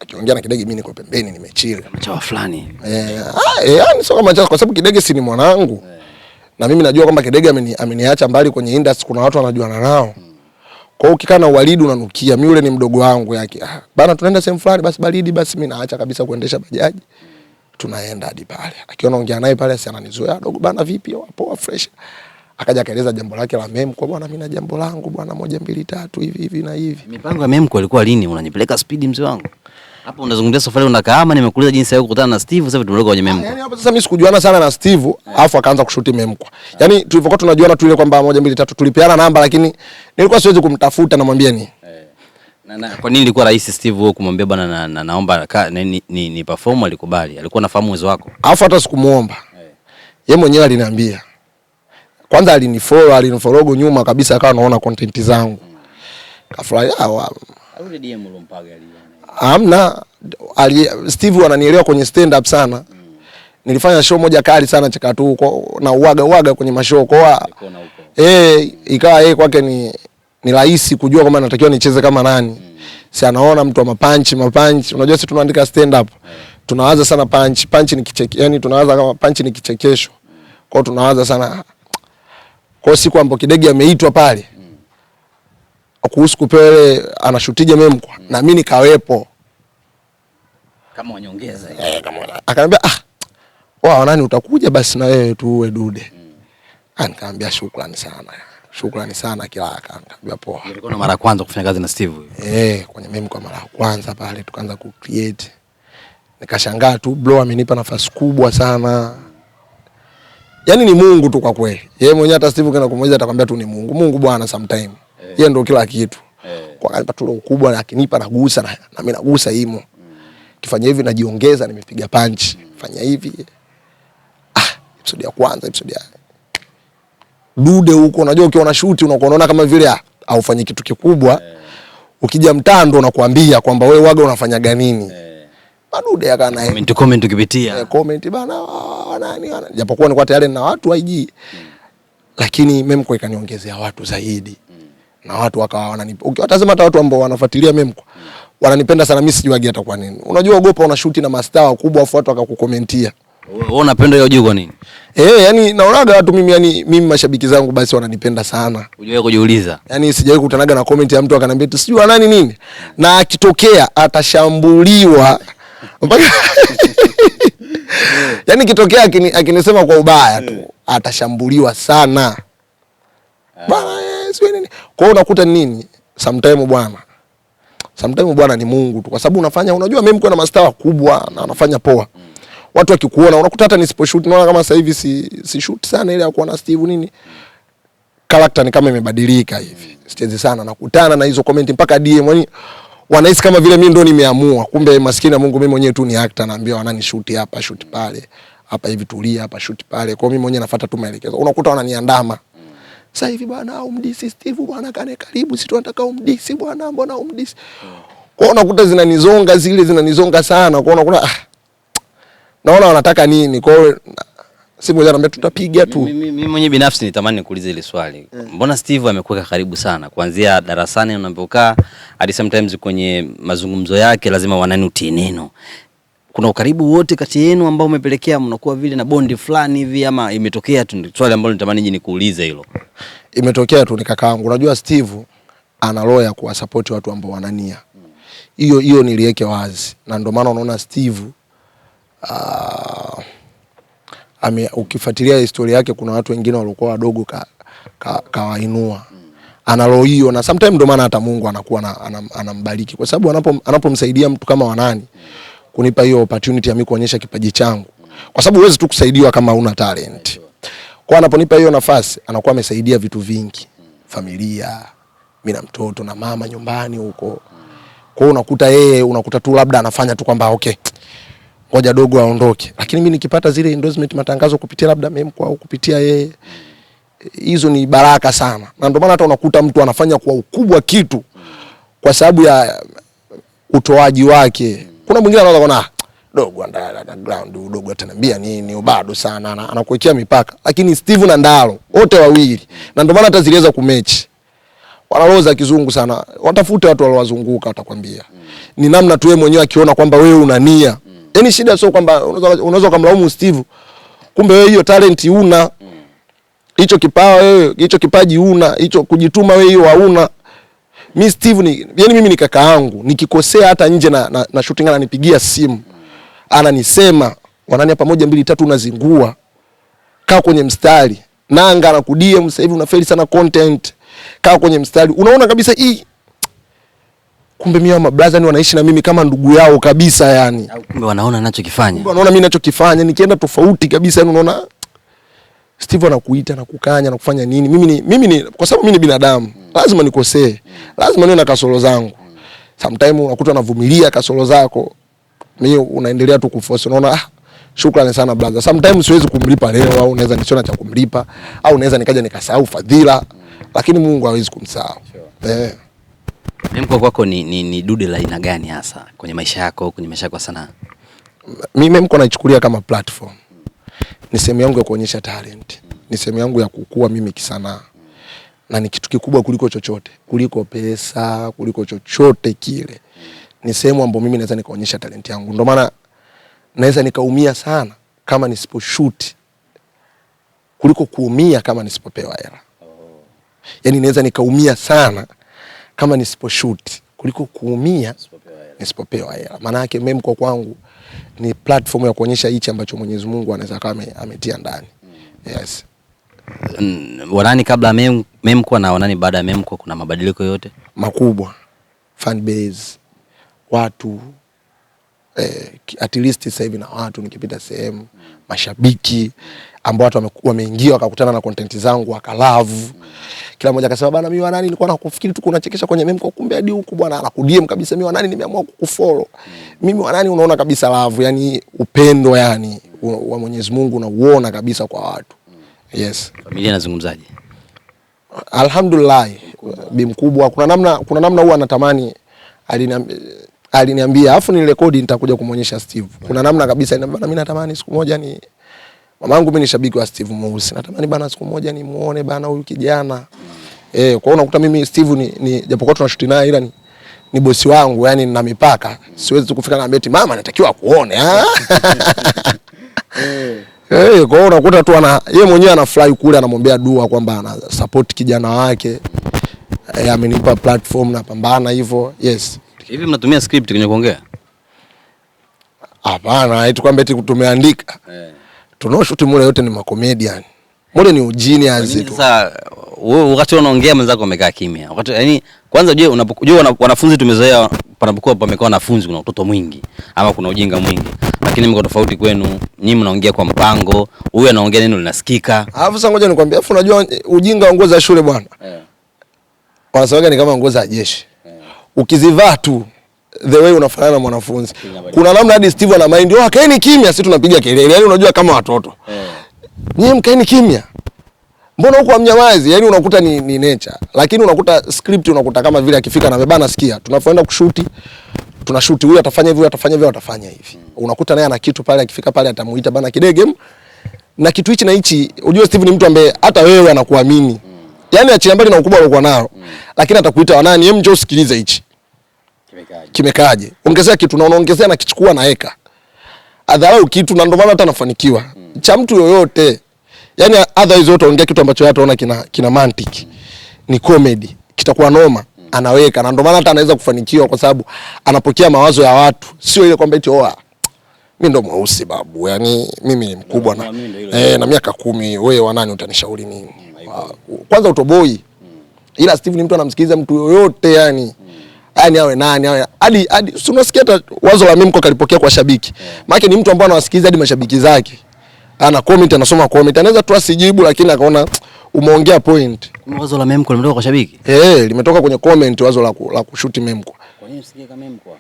akiongea na Kidege mimi niko pembeni nimechill. Kama chawa fulani. Yani sio kama chawa kwa sababu Kidege si ni mwanangu. Na mimi najua kwamba Kidege ameniacha mbali kwenye industry, kuna watu wanajuana nao. Kwa hiyo ukikaa na Walidi unanukia, mimi yule ni mdogo wangu yake. Bana tunaenda sehemu fulani basi baridi basi mimi naacha kabisa kuendesha bajaji. Tunaenda hadi pale. Akiona ongea naye pale si ananizoea, dogo bana vipi poa fresh. Akaja akaeleza jambo lake la Memko, bwana mimi na jambo langu bwana 1 2 3 hivi na hivi. Mipango ya Memko ilikuwa lini? Unanipeleka speed mzee wangu. Hapo unazungumzia safari unakaa ama nimekuuliza jinsi ya kukutana na Steve sasa tumetoka kwenye Memko. Yaani hapo sasa mimi sikujuana sana na Steve, alafu akaanza kushuti Memko. Yaani tulivyokuwa tunajuana tu ile kwamba 1 2 3 tulipeana namba lakini nilikuwa siwezi kumtafuta na mwambie ni. Na kwa nini ilikuwa rahisi Steve wewe kumwambia bwana naomba ni perform? Alikubali. Alikuwa anafahamu uwezo wako. Alafu hata sikumuomba. Yeye mwenyewe aliniambia. Kwanza alinifollow nyuma kabisa akawa anaona content zangu. Kafurahi Arudi DM ulompaga aliona. Hamna, Steve ananielewa kwenye stand up sana. Nilifanya show moja kali sana Chakatu huko na uaga kwenye mashow kwa ikawa yeye kwake ni rahisi kujua kwamba natakiwa nicheze kama nani. Si anaona mtu wa mapanchi. Unajua sisi tunaandika stand up. Tunawaza sana punch ni kichekesho, yani tunawaza kama punch ni kichekesho. Kwa hiyo tunawaza sana. Kwa siku ambapo Kidege ameitwa pale kuhusu kupele anashutije Memko na mimi nikawepo kama wanyongeza akaniambia nani utakuja basi na wewe tu uwe dude. Nikamwambia shukrani sana kila akaniambia poa. Nilikuwa na mara kwanza kufanya kazi na Steve kwenye Memko mara kwanza pale tukaanza ku create. Nikashangaa tu bro amenipa nafasi kubwa sana. Yaani ni Mungu tu kwa kweli. Yeye mwenyewe hata Steve kana kumweza atakwambia tu ni Mungu. Mungu bwana sometime. Yeye ndio kila kitu. Kwa kanipa tu ukubwa na akinipa nagusa na mimi nagusa himo. Kifanya hivi najiongeza nimepiga punch. Fanya hivi. Episode ya kwanza, episode ya dude huko unajua ukiona shoot unaona kama vile haufanyi kitu kikubwa. Ukija mtando unakuambia kwamba wewe waga unafanyaga nini. Madude akana comment ukipitia. Comment bana nani japokuwa nilikuwa tayari na watu IG. Lakini Memko ikaniongezea watu zaidi. Na watu wakawa wananipa. Ukiwatazama hata watu ambao wanafuatilia Memko wananipenda sana, mimi sijuagi hata kwa nini. Unajua ogopa una shoot na mastaa wakubwa afu watu wakakukomentia. Wewe unapenda hiyo juu kwa nini? Yani naonaga watu mimi mashabiki zangu basi wananipenda sana. Hujawahi kujiuliza? Yani sijawahi kukutanaga na comment ya mtu akaniambia tu sijui nani nini. Na akitokea atashambuliwa. Yani kitokea akinisema kwa ubaya tu atashambuliwa sana. Bwana sio nini. Kwa hiyo unakuta nini? Sometimes bwana ni Mungu tu. Kwa sababu unajua Memko na mastaa kubwa na anafanya poa. Watu wakikuona unakuta hata nisiposhoot naona kama sasa hivi si shoot sana ile ya kuwa na Steve nini. Character ni kama imebadilika hivi. Sichezi sana nakutana na hizo comment mpaka DM wanahisi kama vile mimi ndo nimeamua. Kumbe maskini ya Mungu mimi mwenyewe tu ni actor, naambia wanani shoot hapa shoot pale. Hapa hivi tulia hapa shoot pale. Kwa mimi mwenyewe nafuata tu maelekezo. Unakuta wananiandama. Sasa hivi bwana umdisi Steve bwana kane karibu si tunataka umdisi bwana mbona umdisi. Kwa unakuta zinanizonga sana. Kwa unakuta naona wanataka nini. Kwa hiyo simu moja naambia tutapiga tu. Mimi mwenyewe binafsi nitamani nikuulize ile swali. Mbona Steve amekuweka karibu sana kuanzia darasani unapokaa hadi sometimes kwenye mazungumzo yake lazima wananuti neno. Kuna ukaribu wote kati yenu ambao umepelekea mnakuwa vile na bondi fulani hivi ama imetokea tu? Swali ambalo nitamani nyinyi nikuulize hilo. Imetokea tu ni kakaangu. Unajua Steve ana roho ya kuwasupport watu ambao wanania. Hiyo niliweke wazi. Na ndio maana unaona Steve ukifuatilia historia yake kuna watu wengine walikuwa wadogo kawainua. Ana roho hiyo na sometimes ndio maana hata Mungu anakuwa anambariki kwa sababu anapomsaidia mtu kama Wanani kunipa hiyo opportunity ya mimi kuonyesha kipaji changu. Kwa sababu huwezi tu kusaidiwa kama una talent. Kwa anaponipa hiyo nafasi anakuwa amesaidia vitu vingi. Familia, mimi na mtoto na mama nyumbani huko. Kwa hiyo unakuta tu labda anafanya tu kwamba okay, ngoja dogo aondoke. Lakini mimi nikipata zile endorsement matangazo kupitia labda Memko au kupitia yeye, hizo ni baraka sana. Na ndio maana hata unakuta mtu anafanya kwa ukubwa kitu kwa sababu ya utoaji wake. Kuna mwingine anaanza kuona dogo underground, dogo ataniambia nini, bado sana, anakuwekea mipaka. Lakini Steve na Ndalo wote wawili, na ndio maana hata ziliweza kumechi. Wanaloza kizungu sana. Watafute watu walowazunguka watakwambia. ni namna tu yeye mwenyewe akiona kwamba wewe una nia. Yaani shida sio kwamba unaweza kumlaumu Steve. Kumbe wewe hiyo talent una. Hicho kipawa wewe, hicho kipaji una, hicho kujituma wewe hiyo hauna. Mimi Steve yani mimi ni kaka yangu. Nikikosea hata nje na shooting ananipigia simu. Ananisema, wanani hapa 1 2 3 unazingua. Kaa kwenye mstari. Nanga anakudia sasa hivi unafeli sana content. Kaa kwenye mstari. Unaona kabisa hii kumbe mimi wa brother ni wanaishi na mimi kama ndugu yao kabisa yani. Kumbe wanaona ninachokifanya. Kumbe wanaona mimi ninachokifanya nikienda tofauti kabisa yani unaona Steve anakuita na kukanya na kufanya nini? Mimi ni kwa sababu mimi ni binadamu. Lazima nikosee. Lazima niwe na kasoro zangu. Sometimes unakuta unavumilia kasoro zako. Mimi unaendelea tu kuforce unaona shukrani sana brother. Sometimes siwezi kumlipa leo au naweza nisiona cha kumlipa au naweza nikaja nikasahau fadhila lakini Mungu hawezi kumsahau. Sure. Memko kwako ni dude la aina gani hasa kwenye maisha yako, kwenye maisha yako sana? Mimi Memko naichukulia kama platform. Ni sehemu yangu ya kuonyesha talent. Ni sehemu yangu ya kukua mimi kisanaa. Na ni kitu kikubwa kuliko chochote, kuliko pesa, kuliko chochote kile. Ni sehemu ambapo mimi naweza nikaonyesha talent yangu. Ndio maana naweza nikaumia sana kama nisiposhoot kuliko kuumia kama nisipopewa hela. Yaani naweza nikaumia sana kama nisiposhoot kuliko kuumia nisipopewa hela. Maana yake Memko kwangu ni platform ya kuonyesha hichi ambacho Mwenyezi Mungu anaweza kama ametia ndani. Yes. Wanani kabla Memko na wanani baada ya Memko kuna mabadiliko yote makubwa? Fan base, watu at least sasa hivi na watu nikipita sehemu mashabiki ambao watu wameingia wakakutana na content zangu wakalove. Kila mmoja akasema bana mimi wanani nilikuwa nakufikiri tu kunachekesha kwenye Memko kumbe hadi huku bwana anakudim kabisa mimi wanani nimeamua kukufollow. Mimi wanani unaona kabisa love yani upendo yani wa Mwenyezi Mungu unauona kabisa kwa watu. Yes. Familia inazungumzaje? Alhamdulillah bi mkubwa kuna namna huwa anatamani aliniambia afu ni rekodi nitakuja kumuonyesha Steve. Kuna namna kabisa bana mimi natamani siku moja ni mamangu mimi ni shabiki wa Steve Mweusi. Natamani bana siku moja ni muone bana huyu kijana. Kwa hiyo unakuta mimi Steve ni japokuwa tunashuti naye ila ni bosi wangu yani nina mipaka. Siwezi tu kufika na beti mama natakiwa kuone. Kwa hiyo unakuta tu yeye mwenyewe anafurahi kule anamwombea dua kwamba ana support kijana wake. Amenipa platform na pambana hivyo. Yes. Hivi mnatumia script kwenye kuongea? Hapana, eti kwamba eti tumeandika. Tunaoshoot mule yote ni macomedian. Mule ni genius tu. Sasa wewe wakati unaongea mwenzako amekaa kimya. Wakati yani kwanza je unapojua wanafunzi tumezoea panapokuwa pamekaa wanafunzi kuna utoto mwingi ama kuna ujinga mwingi. Lakini mko tofauti kwenu, nyinyi mnaongea kwa mpango, huyu anaongea neno linasikika. Alafu sasa ngoja nikwambie, alafu unajua ujinga wa nguo za shule bwana. Wanasemaga ni kama nguo za jeshi. Ukizivaa tu the way unafanana na mwanafunzi. Kuna namna hadi Steve ana mind, kaeni kimya, sisi tunapiga kelele. Yaani unajua kama watoto. Nyinyi mkaeni kimya. Mbona huko amnyamazi? Yaani unakuta ni nature. Lakini unakuta script unakuta kama vile akifika na bebana sikia. Tunapoenda kushuti tunashuti huyu atafanya hivi, atafanya hivi, atafanya hivi. Unakuta naye ana kitu pale akifika pale atamuita bana Kidege. Na kitu hichi na hichi, unajua Steve ni mtu ambaye hata wewe anakuamini. Yaani achilia mbali na ukubwa aliokuwa nao. Lakini atakuita wanani, hebu njoo usikilize hichi. Kimekaaje? Ongezea kitu na unaongezea na kichukua na eka. Adharau kitu na ndio maana hata anafanikiwa. Cha mtu yoyote. Yaani otherwise wote ongea kitu ambacho watu wanaona kina mantiki. Ni comedy. Kitakuwa noma. Anaweka na ndio maana hata anaweza kufanikiwa kwa sababu anapokea mawazo ya watu. Sio ile kwamba eti mimi ndo mweusi babu. Yaani mimi ni mkubwa na na miaka 10 wewe wanani utanishauri nini? Kwanza utoboi. Ila Steve ni mtu anamsikiliza mtu yoyote yani. Yaani awe nani awe hadi unasikia hata wazo la Memko kalipokea kwa shabiki. Maana ni mtu ambaye anawasikiliza hadi mashabiki zake. Ana comment anasoma comment. Anaweza tu asijibu lakini akaona umeongea point. Wazo la Memko limetoka kwa shabiki? Limetoka kwenye comment wazo la kushuti Memko. Kwa nini usikie kama Memko?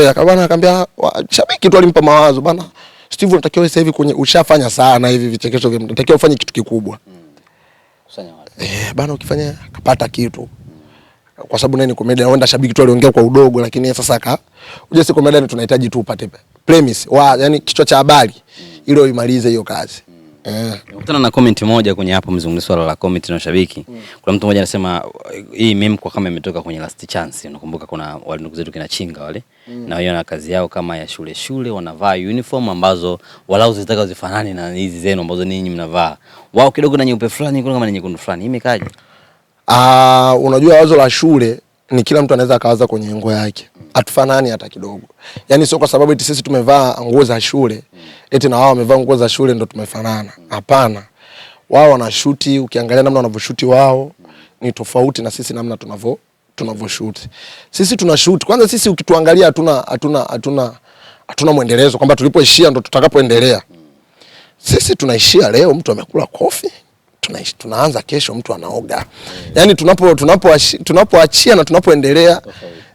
Akabana shabiki tu alimpa mawazo bana. Steve unatakiwa sasa hivi kwenye ushafanya sana hivi vichekesho vya unatakiwa ufanye kitu kikubwa. Kusanya watu. Bana ukifanya kapata kitu. Kwa sababu nani comedian wenda shabiki tu aliongea kwa udogo lakini sasa si comedian tunahitaji tu upate premise yani kichwa cha habari ili uimalize hiyo kazi. Nikutana na comment moja kwenye hapo mzungumzo swala la comment na shabiki. Kuna mtu mmoja anasema hii meme kwa kama imetoka kwenye Last Chance. Unakumbuka kuna wale ndugu zetu kina Chinga wale. Na wao na kazi yao kama ya shule wanavaa uniform ambazo walau zitaka zifanane na hizi zenu ambazo ninyi mnavaa. Wao kidogo na nyeupe fulani kuna kama nyekundu fulani. Imekaje? Unajua wazo la shule ni kila mtu anaweza akawaza kwenye nguo yake. Hatufanani hata kidogo. Yaani sio kwa sababu eti sisi tumevaa nguo za shule, eti na wao wamevaa nguo za shule ndo tumefanana. Hapana. Wao wanashuti, ukiangalia namna wanavyoshuti wao ni tofauti na sisi namna tunavyoshuti. Sisi tunashoot. Kwanza sisi ukituangalia hatuna muendelezo kwamba tulipoishia ndo tutakapoendelea. Sisi tunaishia leo mtu amekula kofi. Tunaanza kesho mtu anaoga. Yaani tunapoachia na tunapoendelea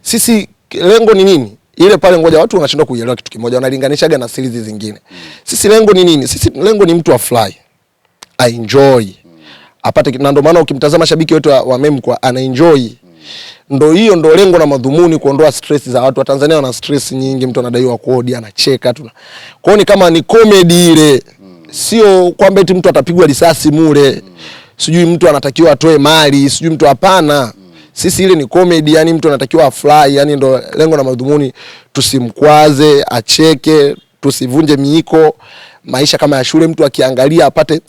sisi lengo ni nini? Ile pale ngoja watu wanashindwa kuielewa kitu kimoja, wanalinganishaga na series zingine. Sisi lengo ni nini? Sisi lengo ni mtu afly. Enjoy. Apate, na ndio maana ukimtazama shabiki wetu wa meme kwa ana enjoy. Ndio hiyo ndio lengo na madhumuni, kuondoa stress za watu. Wa Tanzania wana stress nyingi, mtu anadaiwa kodi, anacheka tu. Kwa hiyo kama ni comedy ile, sio kwamba eti mtu atapigwa risasi mure. Sijui mtu anatakiwa atoe mali, sijui mtu, hapana. Sisi ile ni comedy, yani mtu anatakiwa afly, yani ndo lengo na madhumuni, tusimkwaze, acheke, tusivunje miiko. Maisha kama ya shule, mtu akiangalia apate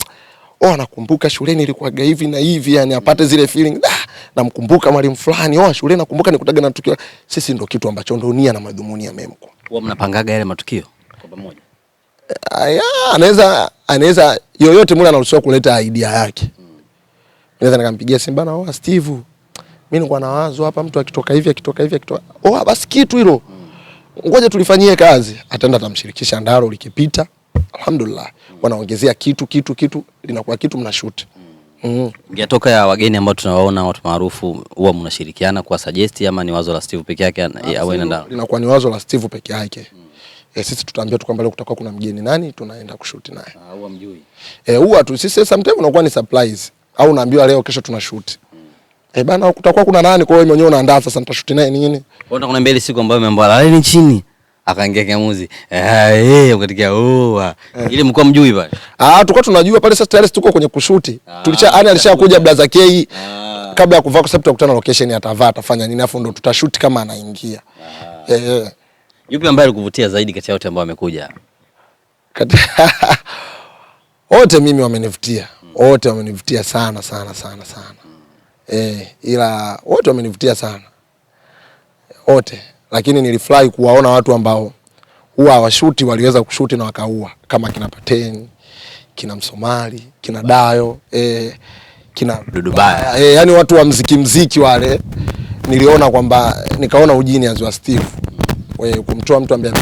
nakumbuka shuleni ilikuwa hivi na hivi, yani apate zile feeling, namkumbuka mwalimu fulani, shuleni nakumbuka nikutaga na tukio. Sisi ndo kitu ambacho ndo nia na madhumuni ya meme. Huwa mnapangaga yale matukio kwa pamoja? Anaweza yoyote mule anaruhusiwa kuleta idea yake. Naweza nikampigia simu bana, Steve, mimi nilikuwa na wazo hapa, mtu akitoka hivi basi kitu hilo ngoja tulifanyie kazi. Ataenda atamshirikisha Ndaro, likipita alhamdulillah wanaongezea kitu linakuwa kitu, mnashoot. Ngetoka ya wageni ambao tunawaona watu maarufu, huwa mnashirikiana kwa suggest ama ni wazo la Steve peke yake au ina Ndaro? Linakuwa ni wazo la Steve peke yake. Sisi tutaambia tu kwamba leo kutakuwa kuna mgeni nani, tunaenda kushoot naye. Huwa mjui. Huwa tu sisi sometimes unakuwa ni surprise, au unaambiwa leo kesho tuna shoot. Bana kutakuwa kuna nani, kwa hiyo mwenyewe unaandaa sasa nitashoot naye nini. Mbona kuna mbele siku ambayo umeambiwa laleni chini akaingia Kiamuzi. Ukatikia ile mko mjui pale. Tulikuwa tunajua pale, sasa tayari tuko kwenye kushuti. Alishakuja Blaza K kabla ya kuvaa, kwa sababu tutakutana location, atavaa atafanya nini, afu ndo tutashoot kama anaingia. Yupi ambaye alikuvutia zaidi kati ya wote ambao wamekuja? Wote mimi wamenivutia. Wote wamenivutia sana. Ila wote wamenivutia sana. Wote. Lakini nilifurahi kuwaona watu ambao huwa washuti waliweza kushuti na wakaua, kama kina Pateni, kina Msomali, kina Dayo, kina Dudubaya. Yani watu wa mziki wale niliona kwamba nikaona ujini azwa Steve. Kumtoa mtu ambaye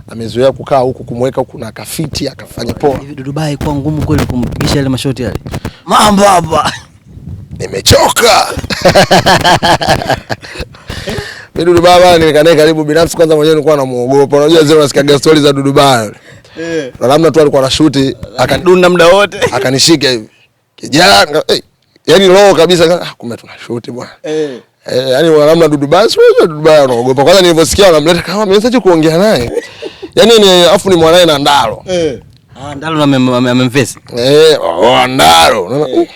amezoea kukaa huku, kumweka huku na kafiti akafanya poa. Hivi Dudubaya kwa ngumu kweli kumpigisha ile mashoti yale. Mambo hapa. Nimechoka. Dudubaya nilikanae karibu, binafsi kwanza mwenyewe nilikuwa namuogopa. Unajua zile unasikia stories za Dudubaya. Na labda tu alikuwa na shoot akadunda muda wote. Akanishika hivi. Kijana, yani roho kabisa, kumbe tuna shoot bwana. Yani namna Dudubaya, sio Dudubaya anaogopa. Kwanza nilivyosikia wanamleta kama ameanza kuongea naye. Yani ni afu ni mwanae na Ndaro. Ndaro amemface. Ndaro.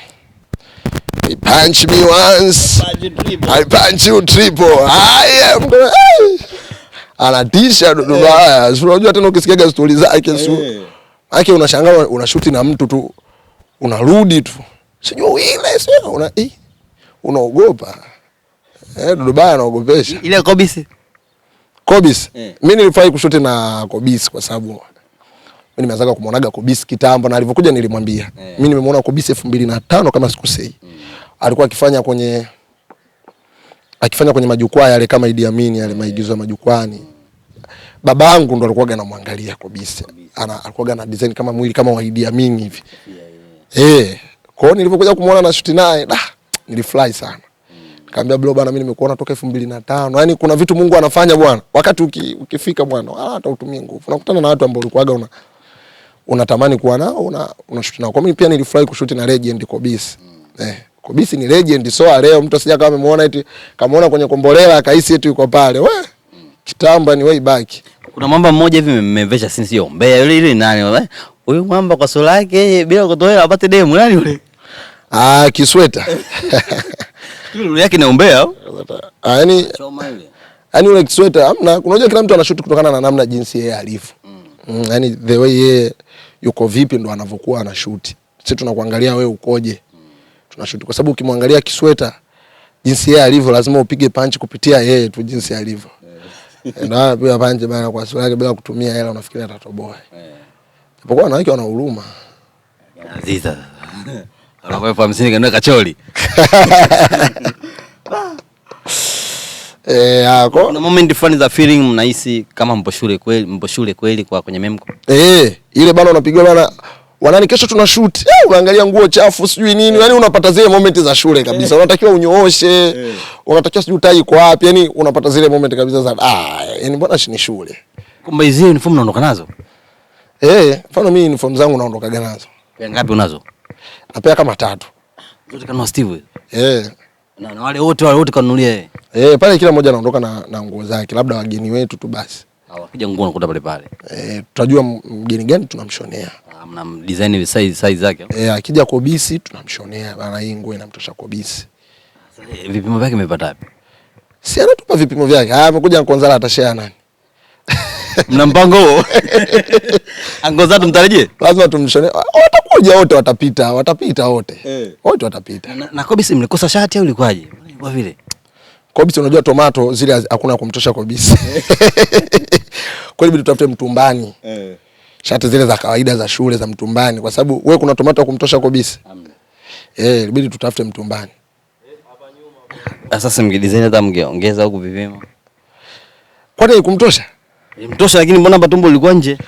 He punch me once, I punch you triple. Anatisha Dudubaya. Unajua tena ukisikia stories zake yake unashangaa, unashuti na mtu tu unarudi tu. Sijui ile sio unaogopa. Dudubaya anaogopesha. Ile Kobisi. Mimi nilifai kushuti na Kobisi kwa sababu mimi nimeanza kumuonaga Kobisi kitambo, na alivyokuja nilimwambia. Mimi nimemuona Kobisi 2005 kama sikusei. Alikuwa akifanya kwenye majukwaa yale kama Idi Amin, yale maigizo ya majukwani. Babangu ndo alikuwa anamwangalia Kobisi. Alikuwa na design kama mwili kama wa Idi Amin hivi. Kwa hiyo nilipokuja kumuona na shuti naye, nilifurahi sana. Nikamwambia bro bana, mimi nimekuona toka 2005. Yaani kuna vitu Mungu anafanya bwana. Wakati ukifika bwana, hata utumie nguvu. Unakutana na watu ambao ulikuwaga unatamani kuwa nao, unashuti nao. Kwa mimi pia nilifurahi kushuti na legend Kobisi. Kobisi ni legend, so leo mtu asija kama amemuona eti kamaona kwenye Kombolela akahisi eti yuko pale. Kitamba ni way back. Kuna mambo mmoja hivi mmevesha since hiyo Mbeya ile nani Huyu mwamba kwa sura yake bila kutoa apate demu nani yule? Kisweta. Yule yake naombea. Yaani yaani yule Kisweta hamna, unajua kila mtu anashoot kutokana na namna jinsi yeye alivyo. Yaani the way yeye yuko vipi ndo anavyokuwa anashoot. Sisi tunakuangalia wewe ukoje. Tunashoot kwa sababu ukimwangalia Kisweta jinsi yeye alivyo lazima upige punch kupitia yeye tu jinsi alivyo. Ndio pia punch bana kwa sura yake bila kutumia hela unafikiri atatoboa. Japokuwa wanawake wana huruma. Aziza. Anakuwa 50 kanua kacholi. Kuna moment fulani za feeling mnahisi kama mpo shule kweli kwa kwenye memko. Ile bana unapigwa bana wanani kesho tuna shoot. Unaangalia nguo chafu sijui nini. Yaani unapata zile moment za shule kabisa. Unatakiwa unyooshe. Unatakiwa sijui tai iko wapi. Yaani unapata zile moment kabisa za yaani mbona ni shule. Kumbe hizo uniform unaondoka nazo? Mfano mimi uniform zangu naondokaga nazo. Pia ngapi unazo? Napea kama 3. Zote kanua Steve. Na wale wote kanunulia yeye. Pale kila mmoja anaondoka na nguo zake. Labda wageni wetu tu basi. Wakija nguo nakuta pale. Tutajua mgeni gani tunamshonea. Mna design size zake. Akija Kobisi tunamshonea. Bana hii nguo inamtosha Kobisi. Vipimo vyake umepata wapi? Si anatupa vipimo vyake. Amekuja Nkonzala atashare nani? Mna mpango huo? Angoza tumtarajie? Lazima tumshonee. Watakuja wote watapita wote. Wote watapita. Na Kobisi mlikosa shati au ilikuwaje? Kwa vile Kobisi unajua tomato zile hakuna kumtosha Kobisi. Kwa hiyo tutafute mtumbani. Shati zile za kawaida za shule za mtumbani kwa sababu wewe kuna tomato kumtosha Kobisi. Ilibidi tutafute mtumbani. Sasa mngedesign hata mngeongeza huko vipimo. Kwani kumtosha? Mtosha lakini mbona tumbo lilikuwa nje?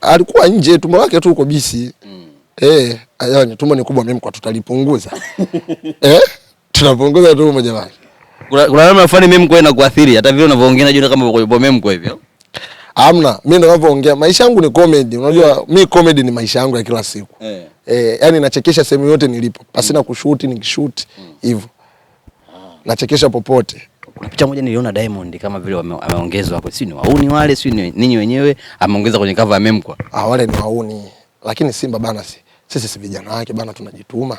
Alikuwa nje, tumbo lake tu uko bisi. Ayani tumbo ni kubwa mimi kwa tutalipunguza. Tunapunguza tumbo jamani. Kuna namna fulani mimi mko na kuathiri hata vile unavyoongea najua kama uko mimi mko hivyo. Hamna, mimi ninavyoongea maisha yangu ni comedy. Unajua mimi comedy ni maisha yangu ya kila siku. Yaani nachekesha sehemu yote nilipo. Pasina kushoot nikishoot hivyo. Nachekesha popote. Kuna picha moja niliona Diamond kama vile ameongezwa hapo. Si ni wauni wale, si ni ninyi wenyewe ameongeza kwenye cover ya Memkwa. Wale ni wauni. Lakini Simba bana sisi si vijana wake bana tunajituma.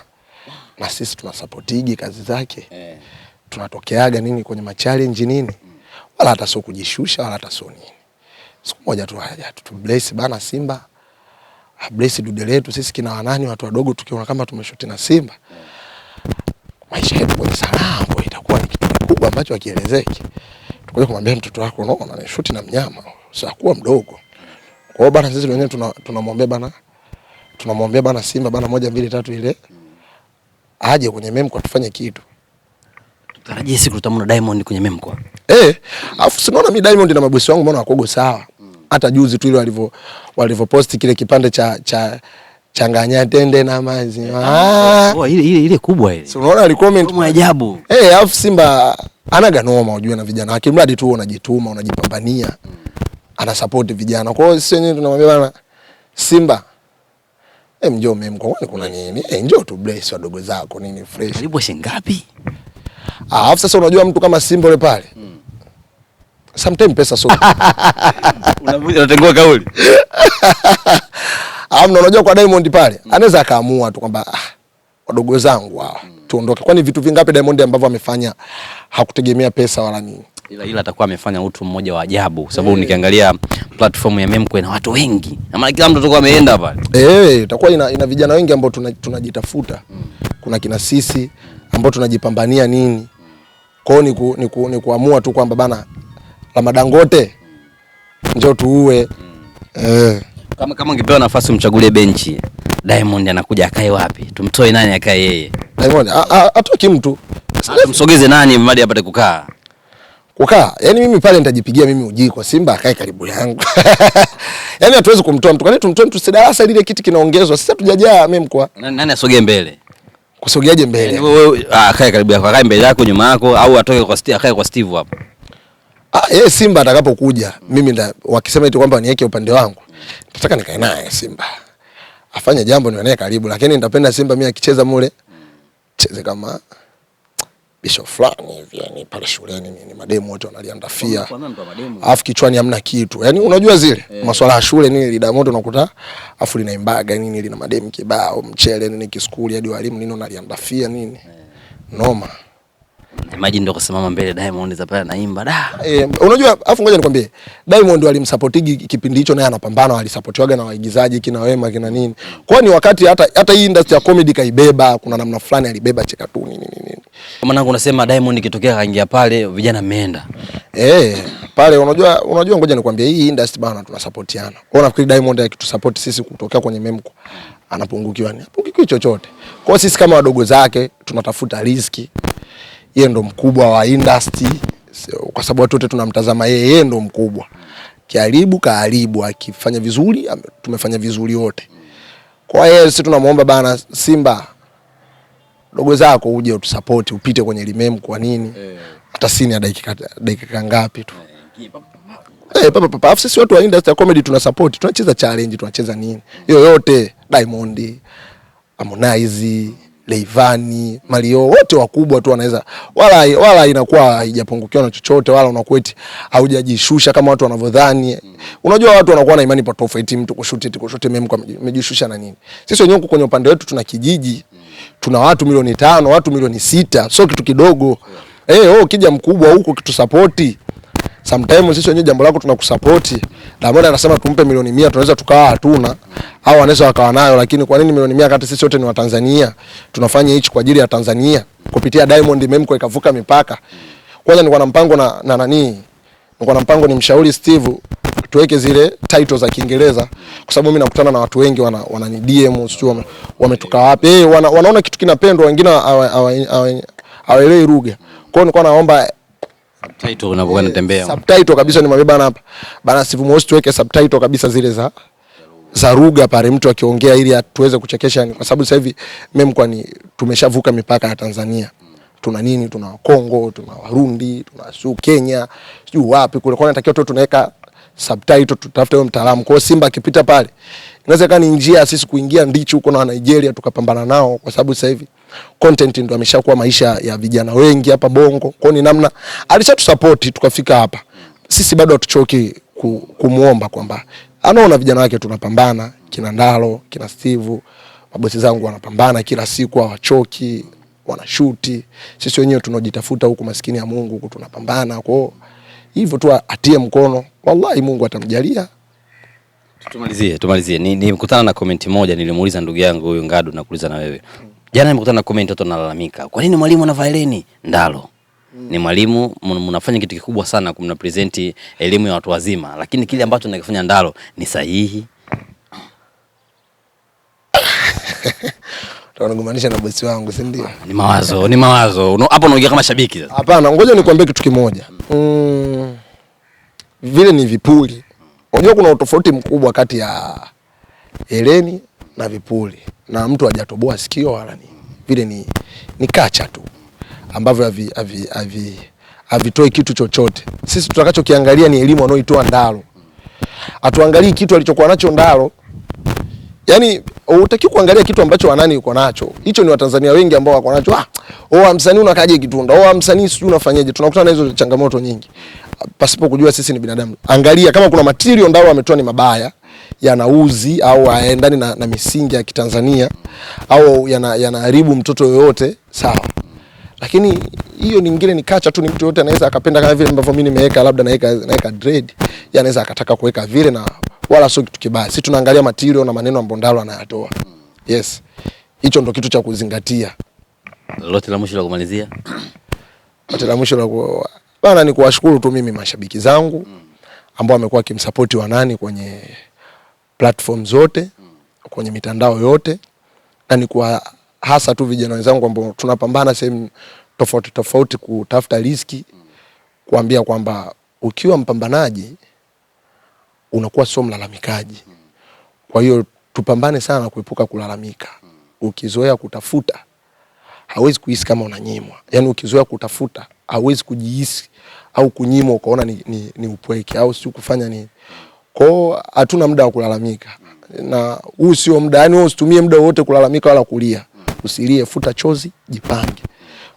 Na sisi tunasupportigi kazi zake. Tunatokeaga nini kwenye ma-challenge nini. Wala hata sio kujishusha wala hata sio nini. Siku moja tu haja tu bless bana Simba. Bless dude letu sisi kina wanani watu wadogo tukiona kama tumeshuti na Simba. Maisha yetu kwa sanaa itakuwa ni kitu kikubwa ambacho hakielezeki. Tukoje kumwambia mtoto wako unaona ni shuti na mnyama, usiakuwa mdogo. Kwa hiyo bana sisi wenyewe tunamwombea bana Simba bana 1 2 3 ile aje kwenye Memkwa tufanye kitu. Tutarajie siku tutamwona Diamond kwenye Memkwa. Alafu sinaona mimi Diamond na mabosi wangu mbona wakogo sawa. Hata juzi tu ile walivyoposti kile kipande cha changanya tende na maziwa. Ile kubwa ile. Si unaona alicomment kama ajabu. Alafu Simba anaga noma unajua na vijana wake. Mradi tu unajituma, unajipambania. Ana support vijana. Kwa hiyo sisi wenyewe tunamwambia bana Simba njoo Memkwa kwani kuna nini? Njoo tu bless wadogo zako nini fresh. Karibu shilingi ngapi? Alafu sasa unajua mtu kama Simba yule pale. Sometimes pesa sio. Unatengua kauli. Unajua kwa Diamond pale anaweza akaamua tu kwamba wadogo zangu hawa tuondoke. Kwani vitu vingapi Diamond ambavyo amefanya hakutegemea pesa wala nini. Ila atakuwa amefanya utu mmoja wa ajabu sababu nikiangalia platform ya Memkwa ina watu wengi. Na maana kila mtu atakuwa ameenda pale. Itakuwa ina vijana wengi ambao tunajitafuta. Kuna kina sisi ambao tunajipambania nini. Kwa hiyo ni kuamua tu kwamba bana Ramadangote njoo tuue. Kama ungepewa nafasi umchagulie benchi, Diamond anakuja akae wapi? Tumtoe nani akae yeye? Diamond atoki mtu. Tumsogeze nani mradi apate kukaa? Yaani mimi pale nitajipigia mimi uji kwa Simba akae karibu yangu. Yaani hatuwezi kumtoa mtu. Kwani tumtoe mtu darasa lile kiti kinaongezwa. Sisi hatujajaa Memkwa. Nani asogee mbele? Kusogeaje mbele? Wewe akae karibu yako, akae mbele yako nyuma yako au atoke kwa Steve, akae kwa Steve hapo. Yeye Simba atakapokuja mimi wakisema eti kwamba niweke upande wangu. Nataka nikae naye Simba. Afanye jambo nione karibu lakini nitapenda Simba mimi akicheza mule cheze kama bisho fulani hivi yani pale shuleni ni mademu wote wanaliandafia. Alafu kichwani hamna kitu. Yaani unajua zile masuala ya shule nini lida moto unakuta afu linaimbaga nini lina mademu kibao mchele nini kiskuli hadi walimu nini unaliandafia nini. Noma. Imagine ndo kusimama mbele Diamond za pale anaimba da. Unajua afu ngoja nikwambie Diamond walimsupportigi kipindi hicho naye anapambana walisupportiwaga na waigizaji kina Wema kina nini. Kwa ni wakati hata hii industry ya comedy kaibeba kuna namna fulani alibeba chekatuni nini. Kwa maana unasema Diamond kitokea kaingia pale vijana mmeenda. Pale unajua ngoja nikwambie hii industry bana tunasupportiana. Kwa nafikiri Diamond akitusupport sisi kutokea kwenye Memko anapungukiwa ni. Hapungukiwi chochote. Kwa sisi kama wadogo zake tunatafuta riziki. Yeye ndo mkubwa wa industry kwa sababu watu wote tunamtazama yeye ndo mkubwa. Karibu akifanya vizuri tumefanya vizuri wote. Kwa hiyo sisi tunamuomba bana Simba dogo zako uje utusupport upite kwenye limem kwa nini? Hata sini ya dakika ngapi tu. Papa sisi watu wa industry ya comedy tunasupport, tunacheza challenge, tunacheza nini? Yoyote Diamond, Harmonize, Leivani, Mario wote wakubwa tu wanaweza wala inakuwa haijapungukiwa na chochote wala unakueti haujajishusha kama watu wanavyodhani. Unajua watu wanakuwa na imani potofu eti mtu kushuti meme kwa umejishusha na nini. Sisi wenyewe kwenye upande wetu tuna kijiji, tuna watu milioni 5, watu milioni 6, sio kitu kidogo. Ukija mkubwa huko kitusupporti. Sometimes sisi wenyewe jambo lako tunakusupport. Diamond anasema tumpe milioni 100 tunaweza tukawa hatuna au anaweza wakawa nayo lakini kwa nini milioni 100 kati sisi wote ni wa Tanzania? Tunafanya hichi kwa ajili ya Tanzania kupitia Diamond Memko ikavuka mipaka. Kwanza nilikuwa na mpango na nani? Nilikuwa na mpango ni mshauri Steve tuweke zile titles za Kiingereza kwa sababu mimi nakutana na watu wengi wanani DM sio wametoka wapi? Wanaona kitu kinapendwa wengine hawaelewi lugha. Kwa hiyo nilikuwa naomba subtitle unapokuwa unatembea. Subtitle kabisa nimebeba hapa. Bana Steve Most tuweke subtitle kabisa zile za lugha pale mtu akiongea ili tuweze kuchekesha kwa sababu sasa hivi Memko ni tumeshavuka mipaka ya Tanzania. Tuna nini? Tuna Kongo, tuna Warundi, tuna Kenya, sijui wapi kule. Kwa natakiwa tu tunaweka subtitle tutafute huyo mtaalamu. Kwa Simba akipita pale inaweza kama ni njia sisi kuingia ndicho huko na Nigeria tukapambana nao kwa sababu sasa hivi content ndio ameshakuwa maisha ya vijana wengi hapa Bongo. Kwa ni namna alishatusupport tukafika hapa. Sisi bado hatuchoki kumuomba kwamba anaona vijana wake tunapambana, kina Ndalo, kina Steve, mabosi zangu wanapambana kila siku hawachoki, wanashuti. Sisi wenyewe tunajitafuta huku maskini ya Mungu huku tunapambana. Kwa hivyo tu atie mkono. Wallahi Mungu atamjalia. Tumalizie. Ni mkutana na comment moja nilimuuliza ndugu yangu huyu Ngadu na kuuliza na wewe. Jana nimekutana na comment watu wanalalamika. Kwa nini mwalimu anavaa heleni? Ndalo. Ni mwalimu mnafanya kitu kikubwa sana kumna present elimu ya watu wazima, lakini kile ambacho nakifanya Ndalo ni sahihi. Tunagomanisha na bosi wangu, si ndio? Ni mawazo. Hapo unaongea kama shabiki sasa. Hapana, ngoja nikwambie kitu kimoja. Vile ni vipuli. Unajua kuna utofauti mkubwa kati ya heleni na vipuli. Na mtu hajatoboa sikio wala ni. Vile ni kacha tu ambavyo havitoi kitu chochote. Sisi tutakachokiangalia ni elimu anayoitoa Ndalo. Atuangalie kitu alichokuwa nacho Ndalo. Yaani utaki kuangalia kitu ambacho wanani yuko nacho. Hicho ni Watanzania wengi ambao wako nacho. Msanii unakaje kitunda? Msanii sijui unafanyaje? Tunakutana na hizo changamoto nyingi. Pasipo kujua sisi ni binadamu. Angalia kama kuna material Ndalo ametoa ni mabaya, yanauzi au haendani na misingi ya Kitanzania au yanaharibu mtoto yoyote, sawa. Lakini hiyo nyingine ni kacha tu, ni mtu yote anaweza akapenda kama vile ambavyo mimi nimeweka labda naeka dread, anaweza akataka kuweka vile na wala sio kitu kibaya. Sisi tunaangalia material na maneno ambayo Ndalo anayatoa. Yes. Hicho ndo kitu cha kuzingatia. Lote la mwisho la kumalizia. Lote la mwisho la bana ni kuwashukuru tu mimi mashabiki zangu ambao wamekuwa kimsupport Wanani kwenye platform zote, kwenye mitandao yote. Na ni kwa hasa tu vijana wenzangu ambao tunapambana sehemu tofauti kutafuta riziki, kuambia kwamba ukiwa mpambanaji unakuwa sio mlalamikaji. Kwa hiyo tupambane sana kuepuka kulalamika. Ukizoea kutafuta hauwezi kuhisi kama unanyimwa. Yaani ukizoea kutafuta hauwezi kujihisi au kunyimwa ukaona ni upweke au si kufanya nini. Kwa hiyo hatuna muda wa kulalamika. Na huu sio muda, yani wewe usitumie muda wote kulalamika wala kulia. Usilie, futa chozi, jipange.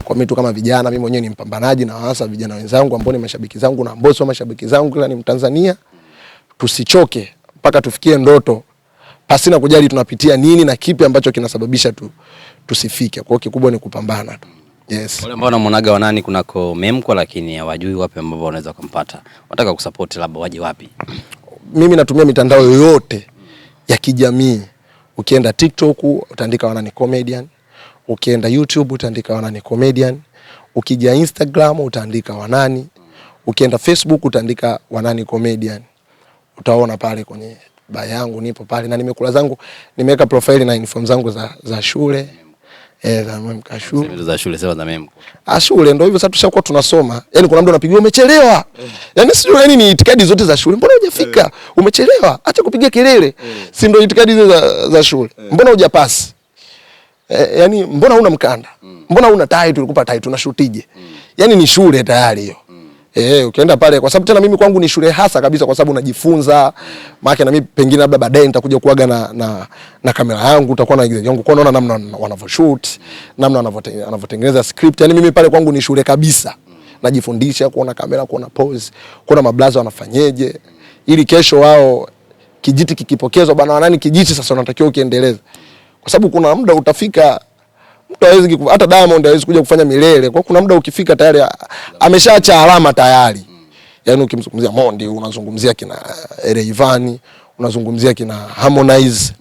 Kwa mimi tu kama vijana, mimi mwenyewe ni mpambanaji na hasa vijana wenzangu ambao ni mashabiki zangu na ambao sio mashabiki zangu, kila ni Mtanzania, tusichoke mpaka tufikie ndoto pasina kujali tunapitia nini na kipi ambacho kinasababisha tusifike. Kwa hiyo kikubwa ni kupambana tu. Yes. Wale ambao wanamuonaga Wanani kunako Memko lakini hawajui wapi ambapo wanaweza kumpata. Wanataka kusupport labda waje wapi? Mimi natumia mitandao yoyote ya kijamii. Ukienda TikTok utaandika Wanani Comedian. Ukienda YouTube utaandika Wanani Comedian. Ukija Instagram utaandika Wanani. Ukienda Facebook utaandika Wanani Comedian. Utaona pale kwenye bio yangu nipo pale na nimekula zangu, nimeweka profile na uniform zangu za shule. Za Memko shule. Za shule sawa za Memko. Shule ndio hivyo sasa tushakuwa tunasoma. Yaani kuna mtu anapigiwa umechelewa. Yaani sio, yaani ni itikadi zote za shule. Mbona hujafika? Umechelewa. Acha kupiga kelele. Si ndio itikadi hizo za shule. Mbona hujapasi? Yaani mbona huna mkanda? Mbona huna tai, tulikupa tai tunashutije? Yaani ni shule tayari hiyo. Ukienda pale kwa sababu tena mimi kwangu ni shule hasa kabisa kwa sababu najifunza. Maana na mimi pengine labda baadaye nitakuja kuaga na kamera yangu, utakuwa na waigizaji wangu, kwa naona namna wanavyoshoot, namna wanavyotengeneza script. Yaani mimi pale kwangu ni shule kabisa. Najifundisha kuona kamera, kuona pose, kuona mablaza wanafanyeje ili kesho wao kijiti kikipokezwa bana Wanani kijiti sasa unatakiwa ukiendeleza. Kwa sababu kuna muda utafika mtu hawezi, hata Diamond hawezi kuja kufanya milele. Kwa kuna muda ukifika tayari ameshaacha alama tayari. Yaani ukimzungumzia Mondi, unazungumzia kina Rayvanny, unazungumzia kina Harmonize.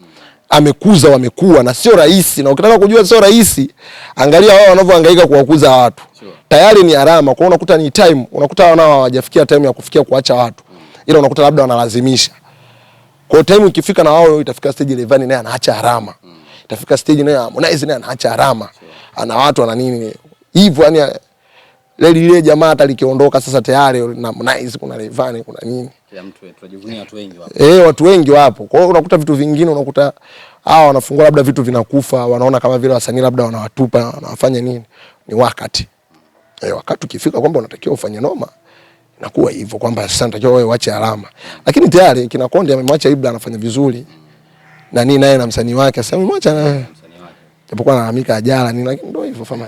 Amekuza, wamekuwa na sio rahisi. Na ukitaka kujua sio rahisi, angalia wao wanavyohangaika kuwakuza watu. Tayari ni alama. Kwa unakuta ni time, unakuta wanao hawajafikia time ya kufikia kuacha watu. Ila unakuta labda wanalazimisha. Kwa time ikifika na wao itafika stage Rayvanny naye anaacha alama. Itafika stage naye Harmonize naye anaacha alama. Ana watu ana nini hivyo, yani ile jamaa hata likiondoka sasa tayari na Harmonize kuna Rayvanny kuna nini. Kila mtu tunajivunia watu wengi wapo. Watu wengi wapo. Kwa hiyo unakuta vitu vingine, unakuta hao wanafungua labda vitu vinakufa, wanaona kama vile wasanii labda wanawatupa, wanafanya nini. Ni wakati. Wakati ukifika kwamba unatakiwa ufanye noma, inakuwa hivyo kwamba sasa unatakiwa wewe uache alama. Lakini tayari kina Konde amemwacha Ibra anafanya vizuri. Na nini naye na msanii wake sasa amemwacha na msanii wake. Japokuwa analalamika ajala nini, lakini ndio hivyo fama.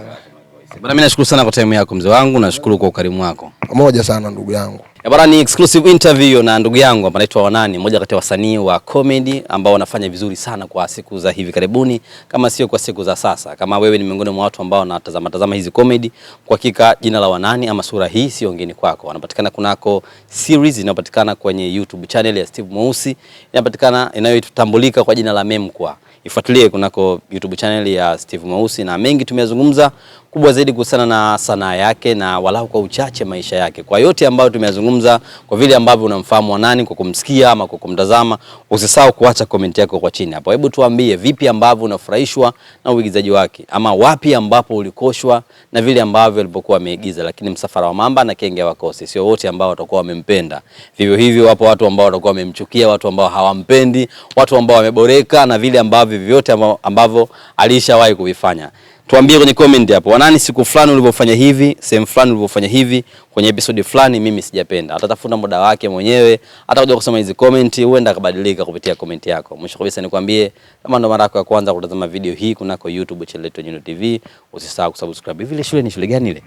Bwana mimi nashukuru sana kwa time yako mzee wangu, nashukuru kwa ukarimu wako. Pamoja sana ndugu yangu. Bwana ni exclusive interview na ndugu yangu hapa anaitwa Wanani, mmoja kati ya wasanii wa comedy ambao wanafanya vizuri sana kwa siku za hivi karibuni, kama sio kwa siku za sasa. Kama wewe ni miongoni mwa watu ambao wanatazama hizi comedy, kwa hakika jina la Wanani ama sura hii sio ngeni kwako. Wanapatikana kunako series inayopatikana kwenye YouTube channel ya Steve Mweusi, inapatikana inayotambulika kwa jina la Memko. Ifuatilie kunako YouTube channel ya Steve Mweusi na mengi tumeyazungumza kubwa zaidi kuhusiana na sanaa yake na walau kwa uchache maisha yake. Kwa yote ambayo tumeyazungumza, kwa vile ambavyo unamfahamu Wanani kwa kumsikia ama kwa kumtazama, usisahau kuacha comment yako kwa chini hapo. Hebu tuambie vipi ambavyo unafurahishwa na uigizaji wake, ama wapi ambapo ulikoshwa na vile ambavyo alipokuwa ameigiza. Lakini msafara wa mamba na kenge wakosi, sio wote ambao watakuwa wamempenda. Vivyo hivyo wapo watu ambao watakuwa wamemchukia, watu ambao hawampendi, watu ambao wameboreka na vile ambavyo vyote ambavyo alishawahi kuvifanya. Tuambie kwenye comment hapo, Wanani siku fulani ulivyofanya hivi, sehemu fulani ulivyofanya hivi, kwenye episode fulani mimi sijapenda. Atatafuta muda wake mwenyewe, atakuja kusoma hizo comment, huenda akabadilika kupitia comment yako. Mwisho kabisa nikwambie, kama ndo mara yako ya kwanza kutazama video hii kunako YouTube channel yetu Nyundo TV, usisahau kusubscribe. Hivi ile shule ni shule gani ile?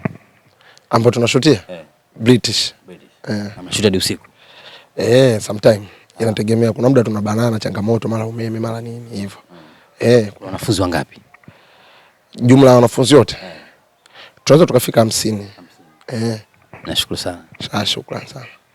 Ambapo tunashutia? British. Kama shoot hadi usiku. Sometime. Inategemea, kuna muda tunabanana changamoto, mara umeme, mara nini hivyo. Kuna wanafunzi wangapi? Jumla ya wanafunzi wote tunaweza tukafika 50. Nashukuru sana. Shukrani sana.